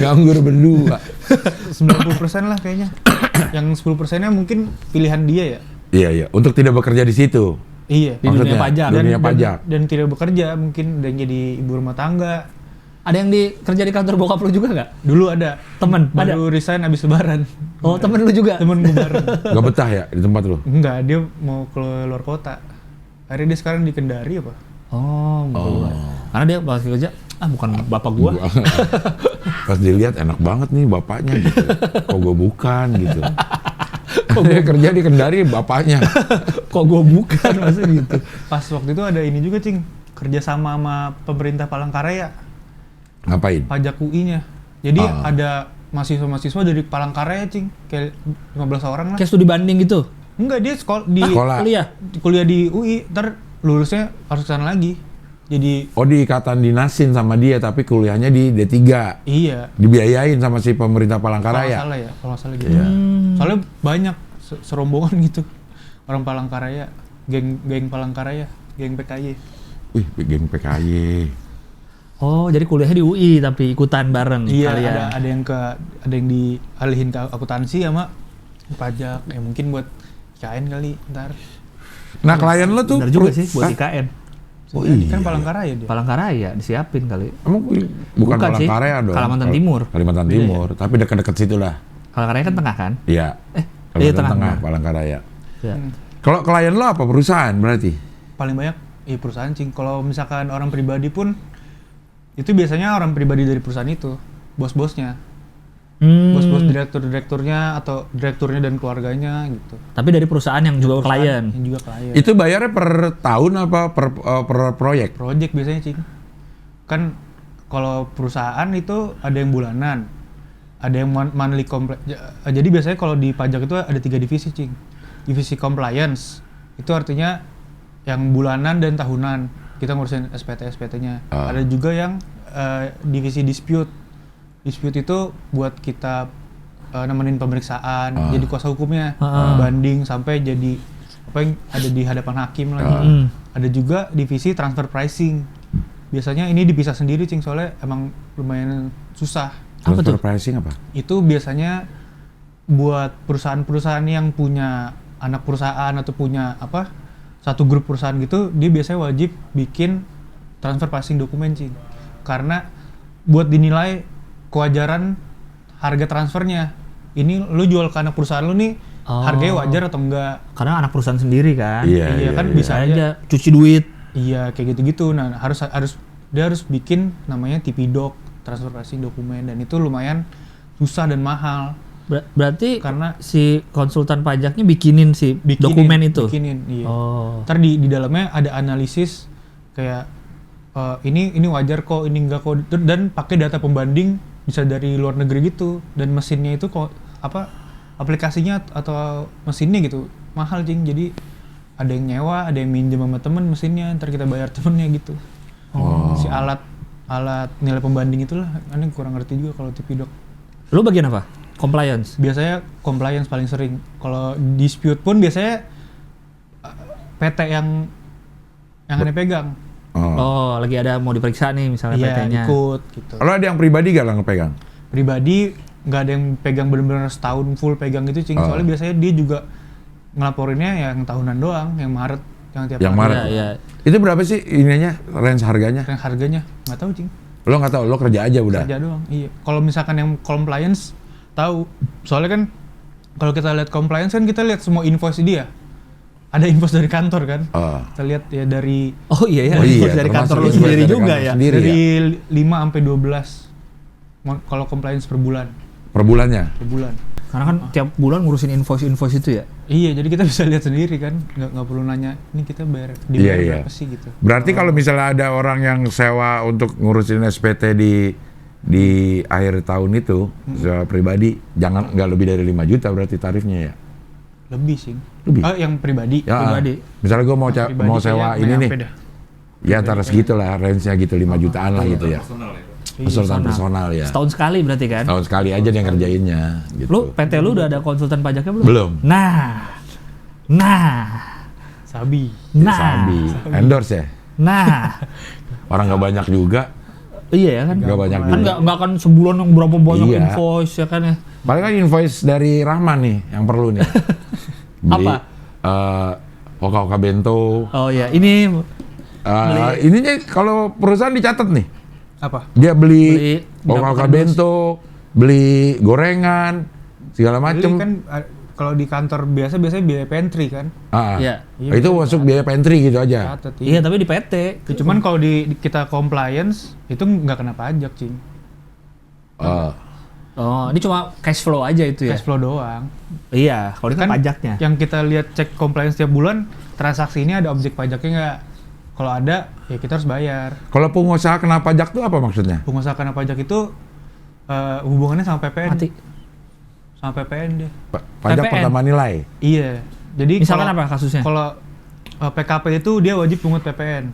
Nganggur berdua. 90% lah kayaknya. Yang 10%-nya mungkin pilihan dia ya. Iya. Untuk tidak bekerja di situ. Iya. Di dunia pajak. Dunia pajak. Dan tidak bekerja, mungkin dan jadi ibu rumah tangga. Ada yang kerja di kantor bokap lu juga nggak? Dulu ada Temen? Ada? baru resign abis lebaran. Oh, temen lu juga? Temen gue bareng. Gak betah ya di tempat lu? Enggak, dia mau ke luar kota. Akhirnya dia sekarang di Kendari apa? Oh, keluar. Karena dia pas kerja, bukan bapak gua. Pas dilihat enak banget nih bapaknya gitu. Kok gue bukan gitu. Dia kerja di Kendari bapaknya. Kok gua bukan maksudnya gitu. Pas waktu itu ada ini juga, Cing. Kerja sama pemerintah Palangkaraya. Ngapain? Pajak UI-nya. Jadi ada mahasiswa-mahasiswa dari Palangkaraya, Cing. Kayak 15 orang lah. Kayak studi banding gitu. Enggak, dia Sekolah. kuliah di UI, ntar lulusnya harus kesana lagi. Jadi Oh, diikatan dinasin sama dia tapi kuliahnya di D3. iya. Dibiayain sama si pemerintah Palangkaraya. Kalau nggak salah gitu. Iya. Soalnya banyak serombongan gitu. Orang Palangkaraya, geng Palangkaraya, geng PKY. Wih, geng PKY. Oh, jadi kuliahnya di UI tapi ikutan bareng Iya, kalian. ada yang dialihin ke akuntansi sama pajak. Ya mungkin buat IKN kali ntar. Nah, klien lo tuh Benar juga sih buat Hah? IKN. Oh iya. Kan Palangkaraya dia. Palangkaraya disiapin kali. Emang bukan sih, Palangkaraya dong. Kalimantan Timur. Kalimantan Beda Timur, tapi dekat-dekat situ lah. Palangkaraya kan tengah kan? Iya. Iya Kalimantan tengah. Tengah, Palangkaraya. Ya. Kalau klien lo apa perusahaan berarti? Paling banyak perusahaan, Cing. Kalau misalkan orang pribadi pun itu biasanya orang pribadi dari perusahaan itu, bos-bosnya. Bos-bos direkturnya atau direkturnya dan keluarganya gitu. Tapi dari perusahaan yang juga klien. Yang juga klien. Itu bayarnya per tahun apa per proyek? Project biasanya, Cing. Kan kalau perusahaan itu ada yang bulanan, ada yang monthly jadi biasanya kalau di pajak itu ada 3 divisi, Cing. Divisi compliance itu artinya yang bulanan dan tahunan, kita ngurusin SPT-nya. Ada juga yang divisi dispute itu buat kita nemenin pemeriksaan, jadi kuasa hukumnya, banding sampai jadi apa yang ada di hadapan hakim lagi. Ada juga divisi transfer pricing. Biasanya ini dipisah sendiri, Cing, soalnya emang lumayan susah. Apa Transfer tuh? pricing apa? Itu biasanya buat perusahaan-perusahaan yang punya anak perusahaan atau punya satu grup perusahaan gitu, dia biasanya wajib bikin transfer pricing dokumen, Cing. Karena buat dinilai kewajaran harga transfernya. Ini lu jual ke anak perusahaan lu nih, harganya wajar atau enggak? Karena anak perusahaan sendiri kan. Iya kan bisa Bisa aja. aja cuci duit. Iya, kayak gitu-gitu. Nah, harus dia harus bikin namanya TP-Doc, transfer pricing dokumen, dan itu lumayan susah dan mahal. Berarti Karena si konsultan pajaknya bikinin si dokumen itu. Bikinin, iya. Oh. Ntar di dalamnya ada analisis kayak ini wajar kok, ini enggak kok, dan pakai data pembanding bisa dari luar negeri gitu, dan mesinnya itu kok aplikasinya atau mesinnya gitu mahal Cing, jadi ada yang nyewa, ada yang minjem sama temen mesinnya, ntar kita bayar temennya gitu. Si alat nilai pembanding itulah, aneh kurang ngerti juga kalau TP-Doc. Lu bagian apa? Compliance. Biasanya compliance paling sering. Kalau dispute pun biasanya PT yang aneh pegang. Oh, lagi ada mau diperiksa nih misalnya Iya, PT-nya. ikut gitu. Lo ada yang pribadi gak lah ngepegang? Pribadi nggak ada yang pegang bener-bener setahun full pegang gitu Cing. Soalnya biasanya dia juga ngelaporinnya yang tahunan doang, yang Maret, yang tiap Yang hari. Maret. Iya. Itu berapa sih ininya, range harganya? Yang harganya nggak tahu Cing. Lo nggak tahu, lo kerja aja udah. Kerja doang. Iya. Kalau misalkan yang compliance tahu. Soalnya kan kalau kita lihat compliance kan kita lihat semua invoice dia. Ada invoice dari kantor kan. Kita lihat ya dari Oh iya ya, Oh iya, dari termasuk kantor lu invoice sendiri dari juga kantor ya. sendiri. dari 5 sampai 12. Kalau compliance per bulan. Per bulannya? Per bulan. Karena kan tiap bulan ngurusin invoice itu ya. Iya, jadi kita bisa lihat sendiri kan, nggak perlu nanya, ini kita bayar Iya, iya. berapa sih gitu. Berarti kalau misalnya ada orang yang sewa untuk ngurusin SPT di akhir tahun itu, sewa pribadi, nggak lebih dari 5 juta berarti tarifnya ya? Lebih sih. Lebih? Yang pribadi. Ya, Pribadi. misalnya gue Pribadi mau kayaknya sewa ini naik nih, apa dah? ya antara segitu lah, range-nya gitu, 5 jutaan lah gitu ya. Personal ya. Konsultan personal ya. Setahun sekali berarti kan. Tahun sekali aja dia ngerjainnya gitu. Lu PT lu udah ada konsultan pajaknya belum? Belum. Nah. Sabi. Sabi. Endorse ya? Nah. Orang nggak banyak juga, Iya ya kan. nggak banyak Kan juga. nggak akan sebulan yang berapa banyak Iya. invoice ya kan ya. Paling kan invoice dari Rahman nih yang perlu nih. Beli, Apa? Oka-oka bento. Oh iya, ini Ininya kalau perusahaan dicatat nih. Apa? Dia Beli beli berapa oka-oka kardus? bento, beli gorengan, segala Jadi macem. kan kalau di kantor biasanya biaya pantry kan. Iya. Itu masuk biaya pantry gitu aja. Catat, Iya, tapi di PT. Cuman kalau kita compliance itu nggak kena pajak Cing. Ah. Oh, ini cuma cash flow aja itu ya. Cash flow doang. Iya, kalau ini kan pajaknya. Yang kita lihat cek compliance tiap bulan, transaksi ini ada objek pajaknya nggak? Kalau ada, ya kita harus bayar. Kalau pengusaha kena pajak tuh apa maksudnya? Pengusaha kena pajak itu hubungannya sama PPN. Mati. Sama PPN dia. Pajak PPN. pertama nilai. Iya. Jadi Misalkan kalau- apa kasusnya? Kalau PKP itu dia wajib pungut PPN.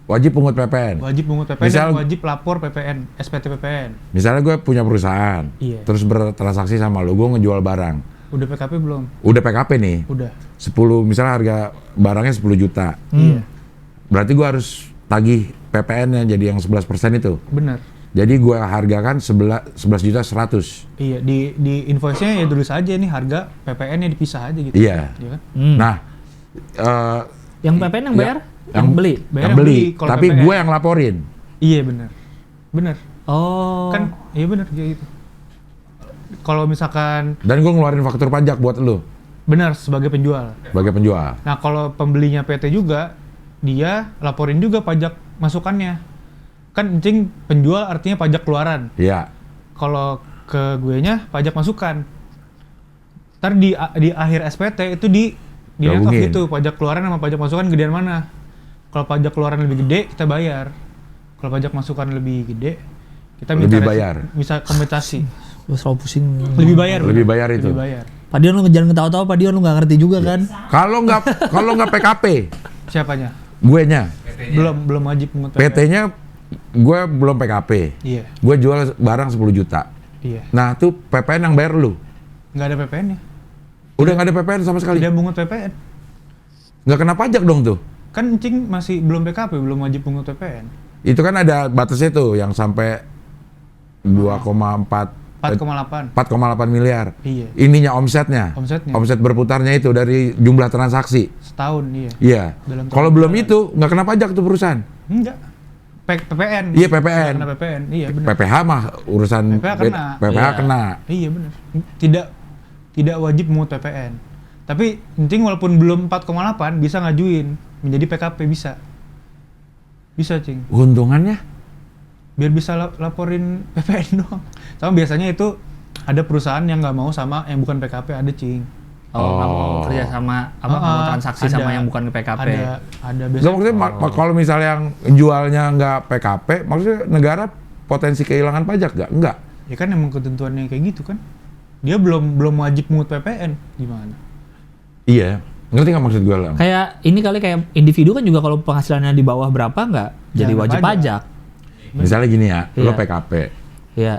Wajib pungut PPN. Wajib pungut PPN Misal- dan wajib lapor PPN, SPT PPN. Misalnya gue punya perusahaan, Iya. terus bertransaksi sama lo, gue ngejual barang. Udah PKP belum? Udah PKP nih, Udah. 10, misalnya harga barangnya 10 juta. Iya. Berarti gue harus tagih PPN-nya jadi yang 11% itu. Bener. Jadi gue hargakan 11 juta 100. Iya, di invoice-nya ya tulis aja nih harga PPN-nya dipisah aja gitu. Iya. Iya kan? Nah, Yang PPN yang bayar? yang beli? Bayar yang beli, kalau tapi PPN. gue yang laporin. Iya bener. Bener. Oh. Kan iya bener kayak gitu. Kalau misalkan Dan gue ngeluarin faktur pajak buat lo, benar sebagai penjual. sebagai penjual. Nah, kalau pembelinya PT juga, dia laporin juga pajak masukannya. Kan Cing penjual artinya pajak keluaran. Iya. Kalau ke gue nya pajak masukan. Ntar di akhir SPT itu di rekap Gabungin. gitu, pajak keluaran sama pajak masukan gedean mana. Kalau pajak keluaran lebih gede, kita bayar. Kalau pajak masukan lebih gede, kita minta Lebih bayar. bisa kompensasi. Gue selalu pusing. Lebih bayar. Lebih bener. bayar itu. Lebih bayar. Padion lu jangan ketawa-tawa, Padion lu nggak ngerti juga kan? Kalau nggak PKP, Siapanya? gue nya, Belum wajib pungut PPN. PT-nya gue belum PKP. Iya, Gue jual barang 10 juta. iya. Nah, tuh PPN yang bayar lu. Nggak ada PPN-nya. Udah nggak ada PPN sama sekali. Tidak pungut PPN. Nggak kena pajak dong tuh. Kan Cing masih belum PKP, belum wajib pungut PPN. Itu kan ada batasnya tuh yang sampai 2,4 4,8. 4,8 miliar. Iya. Ininya omsetnya. Omsetnya. Omset berputarnya itu dari jumlah transaksi. Setahun, iya. Iya. Dalam Kalau tahun belum bulan. itu nggak kena pajak tuh perusahaan. Enggak. PPN. Iya, PPN. Kena PPN. Iya, benar. PPH mah urusan PPH kena. PPH Iya. kena. Iya, benar. Tidak wajib pungut PPN. Tapi Cing walaupun belum 4,8 bisa ngajuin menjadi PKP bisa. Bisa, Cing. Keuntungannya biar bisa laporin PPN doang. Sama biasanya itu ada perusahaan yang nggak mau sama yang bukan PKP, ada cing. Oh, nggak mau kerja sama apa nggak mau transaksi ada. sama yang bukan PKP. Ada Nggak, biasanya. maksudnya kalau misalnya yang jualnya nggak PKP, maksudnya negara potensi kehilangan pajak nggak? Enggak. Ya kan emang ketentuannya kayak gitu kan. Dia belum wajib mungut PPN, gimana? Iya. Ngerti nggak maksud gue lah? Kayak ini kali kayak individu kan juga kalau penghasilannya di bawah berapa nggak jadi Jangan wajib pajak. pajak. Misalnya gini ya, lo Iya. PKP, Iya.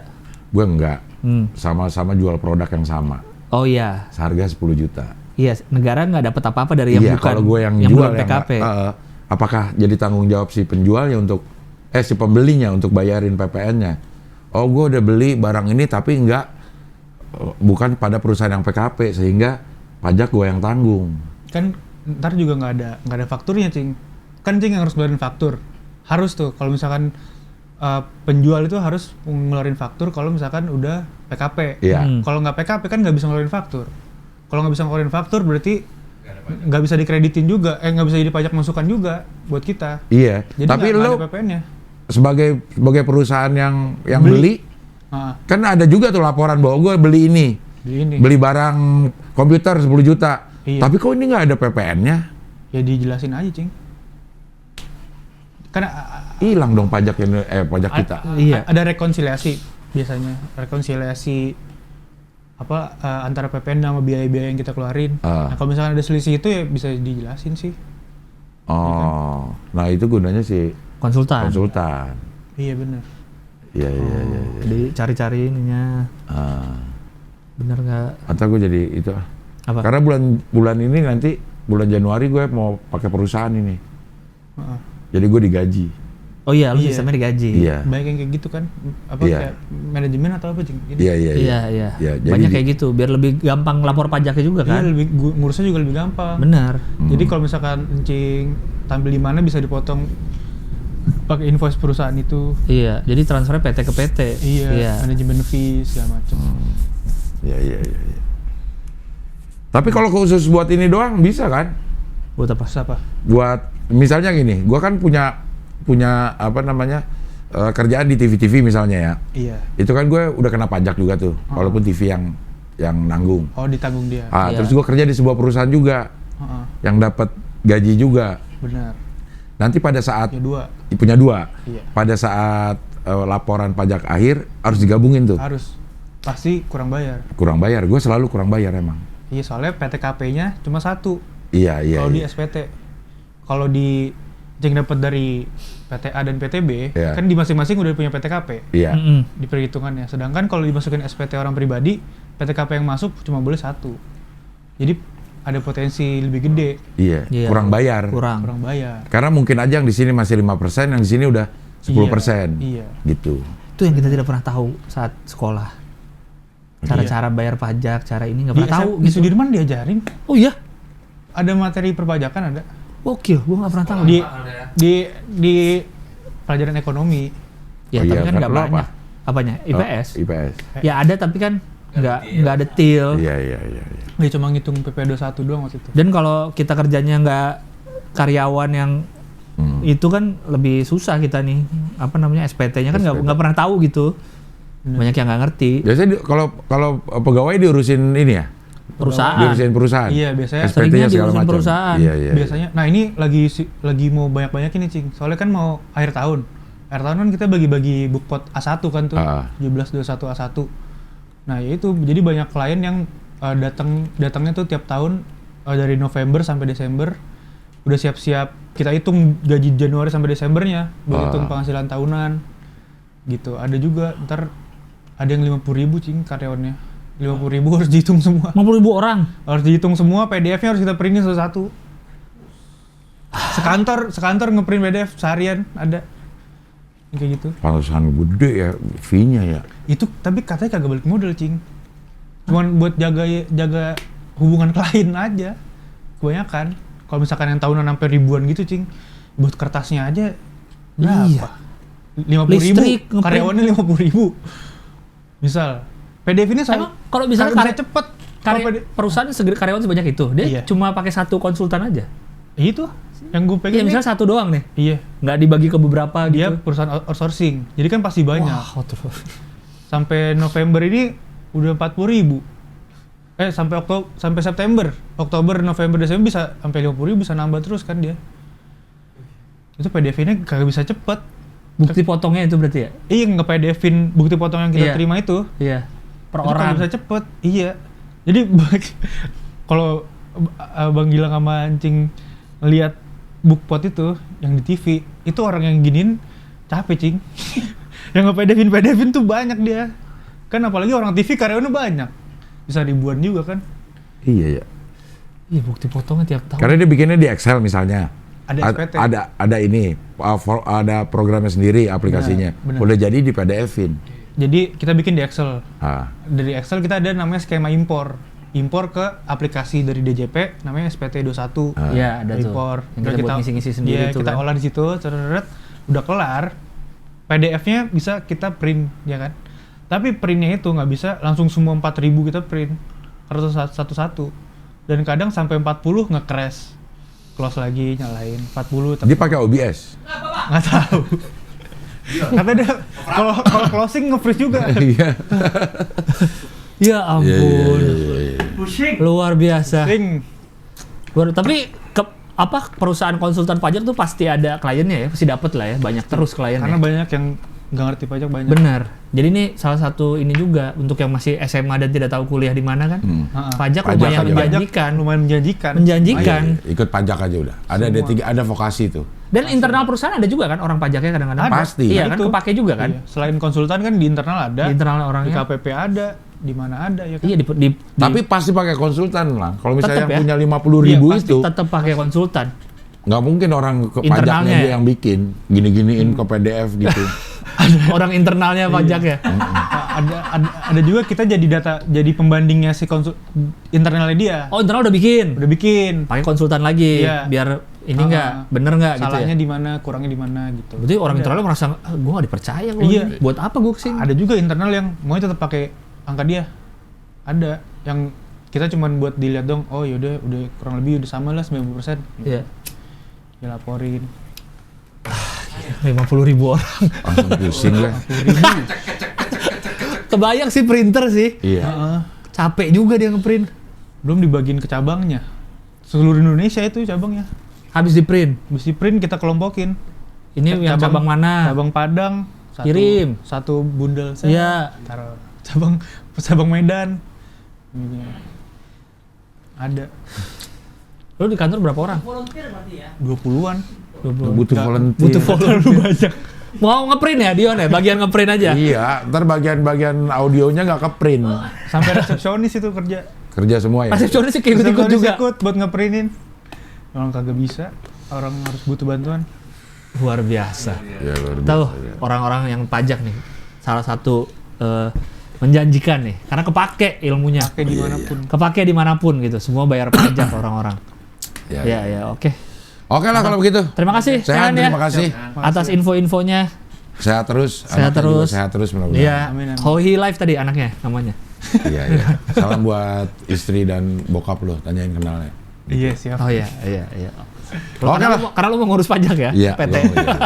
gue enggak. Hmm. Sama-sama jual produk yang sama. Oh iya. Seharga 10 juta. Iya, negara nggak dapat apa-apa dari yang Iya, bukan kalau gue yang yang jual belum PKP. apakah jadi tanggung jawab si penjualnya untuk si pembelinya untuk bayarin PPN-nya? Oh, gue udah beli barang ini tapi bukan pada perusahaan yang PKP sehingga pajak gue yang tanggung. Kan ntar juga nggak ada fakturnya cing. Kan cing yang harus ngeluarin faktur. Harus tuh kalau misalkan penjual itu harus ngeluarin faktur kalau misalkan udah PKP. Iya. Kalau nggak PKP kan nggak bisa ngeluarin faktur. Kalau nggak bisa ngeluarin faktur berarti nggak bisa dikreditin juga, nggak bisa jadi pajak masukan juga buat kita. Iya. Jadi Tapi nggak lo ada PPN-nya. sebagai perusahaan yang beli Ah, kan ada juga tuh laporan bahwa gue beli ini. di ini. Beli barang komputer 10 juta. Iya. Tapi kok ini nggak ada PPN-nya? Ya dijelasin aja cing. Karena Hilang dong pajaknya pajak kita. Iya. ada rekonsiliasi biasanya. Rekonsiliasi antara PPN sama biaya-biaya yang kita keluarin. Ah. Nah, kalau misalkan ada selisih itu ya bisa dijelasin sih. Oh, nah itu gunanya si Konsultan. konsultan. Iya benar. Iya, iya, iya. iya. Jadi cari-cari ininya Ah. bener nggak? Atau gue jadi itu Apa? Karena bulan ini nanti bulan Januari gue mau pakai perusahaan ini. Heeh. Jadi gue digaji. Oh iya, lu Iya. sistemnya digaji. Iya. Banyak yang kayak gitu kan? Apa Iya. kayak manajemen atau apa cing? Ini. Iya, iya, Iya, iya. Iya, jadi Banyak kayak gitu, biar lebih gampang lapor pajaknya juga Iya, kan. ngurusnya juga lebih gampang. Benar. Jadi kalau misalkan encing tampil di mana bisa dipotong pakai invoice perusahaan itu. Iya, jadi transfernya PT ke PT. Iya, manajemen fee segala macam. Iya, iya, iya. iya. Tapi kalau khusus buat ini doang bisa kan? Buat apa? Terus apa? Buat misalnya gini, gue kan punya apa namanya kerjaan di TV misalnya ya. Iya. Itu kan gue udah kena pajak juga tuh, walaupun TV yang nanggung. Oh, ditanggung dia. Ah, Iya. terus gue kerja di sebuah perusahaan juga Heeh, yang dapat gaji juga. benar. Nanti pada saat Ya dua. punya dua, Iya. pada saat laporan pajak akhir harus digabungin tuh. Harus. Pasti kurang bayar. Kurang bayar, gue selalu kurang bayar emang. Iya, soalnya PTKP-nya cuma satu. Iya, iya. Kalau di iya. SPT. Kalau di yang dapat dari PTA dan PTB, Iya. kan di masing-masing udah punya PTKP Iya. Mm-mm. di perhitungannya. Sedangkan kalau dimasukin SPT orang pribadi, PTKP yang masuk cuma boleh satu. Jadi ada potensi lebih gede Iya, Iya. kurang bayar. Kurang. kurang bayar. Karena mungkin aja yang di sini masih 5%, yang di sini udah 10%. Iya. Gitu. Itu yang kita tidak pernah tahu saat sekolah. Cara-cara bayar pajak, cara ini nggak Di, pernah tahu di gitu. Sudirman diajarin. Oh iya? Ada materi perpajakan ada. Gokil, gua nggak pernah tahu. Di pelajaran ekonomi. Ya, Oh tapi iya, kan nggak lo apa? banyak. Apanya? IPS. Oh, IPS. Ya ada tapi kan nggak detail. Iya, iya, iya. iya. Dia cuma ngitung PP 21 doang waktu itu. Dan kalau kita kerjanya nggak karyawan yang itu kan lebih susah kita nih. Apa namanya SPT-nya kan SPT. nggak pernah tahu gitu. Banyak yang nggak ngerti. Biasanya kalau pegawai diurusin ini ya? Perusahaan. Diurusin perusahaan. Iya, biasanya SPT-nya seringnya segala diurusin macam. perusahaan. Iya, iya. biasanya. Nah, ini lagi mau banyak-banyak ini, Cing. Soalnya kan mau akhir tahun. Akhir tahun kan kita bagi-bagi bookpot A1 kan tuh. 1721 A1. Nah, ya itu jadi banyak klien yang datangnya tuh tiap tahun dari November sampai Desember udah siap-siap kita hitung gaji Januari sampai Desembernya, buat hitung penghasilan tahunan. Gitu. Ada juga ntar ada yang 50.000 Cing karyawannya. 50.000 harus dihitung semua. 50.000 orang. Harus dihitung semua, PDF-nya harus kita printin satu-satu. Sekantor ngeprint PDF seharian ada. Yang kayak gitu. Pantesan gede ya fee-nya ya. Itu tapi katanya kagak balik modal, Cing. Cuman buat jaga hubungan klien aja. Kebanyakan. Kalau misalkan yang tahunan sampai ribuan gitu, Cing. Buat kertasnya aja berapa? Iya. 50.000. Listrik, ngeprint. Karyawannya 50.000. Misal PDF ini Emang kalau misalnya bisa cepet. Kalau perusahaan karyawan sebanyak itu, dia Iya. cuma pakai satu konsultan aja. itu Yang gue Iya, pengen misalnya satu doang nih. iya, Nggak dibagi ke beberapa dia gitu. perusahaan outsourcing. Jadi kan pasti banyak. Wah, terus. Sampai November ini udah 40.000. Sampai September, Oktober, November, Desember bisa sampai 50.000, bisa nambah terus kan dia. Itu PDF-nya kagak bisa cepet. Bukti potongnya itu berarti ya? Iya, nge-PDF-in bukti potong yang kita Iya. terima itu. Iya. Per Itu kagak orang. bisa cepet. Iya. Jadi kalau Bang Gilang sama Ancing lihat bookpot itu yang di TV, itu orang yang giniin capek, Cing. Yang nge-PDF-in tuh banyak dia. Kan apalagi orang TV karyawannya banyak. Bisa ribuan juga kan. Iya ya. Iya, bukti potongnya tiap tahun. Karena dia bikinnya di Excel misalnya. Ada SPT. Ada ini, ada programnya sendiri, aplikasinya. Benar. Udah jadi di PDF-in. Jadi kita bikin di Excel. Ah. Dari Excel kita ada namanya skema impor. Impor ke aplikasi dari DJP namanya SPT21. Iya, ada tuh. Impor. Yang kita buat ngisi-ngisi sendiri Iya, tuh kita kan. olah di situ, ceret, udah kelar. PDF-nya bisa kita print, ya kan? Tapi printnya itu nggak bisa langsung semua 4.000 kita print. Harus satu-satu. Dan kadang sampai 40 nge-crash. Close lagi, nyalain 40 Dia pakai OBS. nggak tahu. Karena dia kalau closing nge-freeze juga. Iya. Ya ampun. Pusing. Luar biasa. Sing. Tapi perusahaan konsultan pajak tuh pasti ada kliennya ya, pasti dapet lah ya, banyak terus kliennya. Karena banyak yang nggak ngerti pajak banyak. Benar. Jadi ini salah satu ini juga untuk yang masih SMA dan tidak tahu kuliah di mana kan. Ha-ha. Pajak Pajak lumayan aja. menjanjikan. Lumayan menjanjikan. Menjanjikan. Iya, ikut pajak aja udah. Ada D3, ada vokasi tuh. Dan internal perusahaan ada juga kan orang pajaknya kadang-kadang. Ada. Pasti. Iya Nah, kan itu. kepake juga kan. Iya. Selain konsultan kan di internal ada. Di internal Di orangnya. KPP ada, di mana ada ya kan. Iya di Tapi pasti pakai konsultan lah. Kalau misalnya Tetep yang ya. punya 50.000 Iya, pasti. itu, tetap pakai konsultan. nggak mungkin orang ke Internalnya pajaknya dia ya? yang bikin. Gini-giniin ke PDF gitu. Orang internalnya pajak ya. Ada juga kita jadi pembandingnya si internalnya dia. Oh internal udah bikin. Udah bikin. Pakai konsultan lagi Iya. biar ini nggak bener nggak gitu ya. Salahnya di mana, kurangnya di mana gitu. Berarti orang internalnya merasa gue nggak dipercaya gue. Iya. Buat apa gue kesini? Ada juga internal yang mau tetap pakai angka dia. Ada yang kita cuman buat dilihat dong. Oh yaudah, udah kurang lebih udah sama lah 90%. Iya. Dilaporin. 50.000 orang. Langsung pusing lah. Kebayang sih printer sih. Iya. Heeh. Capek juga dia ngeprint. Belum dibagiin ke cabangnya. Seluruh Indonesia itu cabangnya. Habis di print. Habis di print kita kelompokin. Ini yang cabang mana? Cabang Padang. Kirim. Satu bundel. Iya. Taruh. Cabang Medan. Ini. Ada Lu di kantor berapa orang? Volunteer berarti ya. 20-an. 20. Butuh Nggak, volunteer. Butuh volunteer banyak. Mau ngeprint ya Dion ya? Bagian ngeprint aja? Iya, ntar bagian-bagian audionya nggak ke print. Sampai resepsionis itu kerja. Kerja semua ya. Resepsionis sih ikut-ikut Resepsionis juga. ikut buat ngeprintin. Orang kagak bisa. Orang harus butuh bantuan. Luar biasa. Ya, luar biasa, Tahu ya. orang-orang yang pajak nih. Salah satu menjanjikan nih. Karena kepake ilmunya. Pakai dimanapun. Kepake dimanapun gitu. Semua bayar pajak orang-orang. Ya, Ya ya oke. Oke lah kalau begitu. Terima kasih. Sehat, Sehan, ya. terima kasih. Atas info-infonya. Sehat terus. Sehat anaknya juga terus. Sehat terus mudah-mudahan. Iya. Amin, amin. Hohi Life tadi anaknya namanya. Iya, iya. Salam buat istri dan bokap lo, tanyain kenalnya. Iya siap. Oh iya iya iya. Oke Karena, lah. karena lu mau ngurus pajak ya? Iya. PT. lo, iya.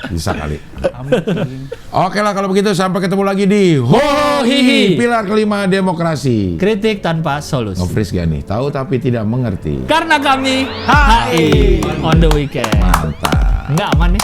Bisa kali. Amin. Oke lah kalau begitu sampai ketemu lagi di Hohihi. Pilar kelima demokrasi. Kritik tanpa solusi. Nge-freeze gak nih? Tahu tapi tidak mengerti. Karena kami HI on the weekend. Mantap. Enggak aman nih.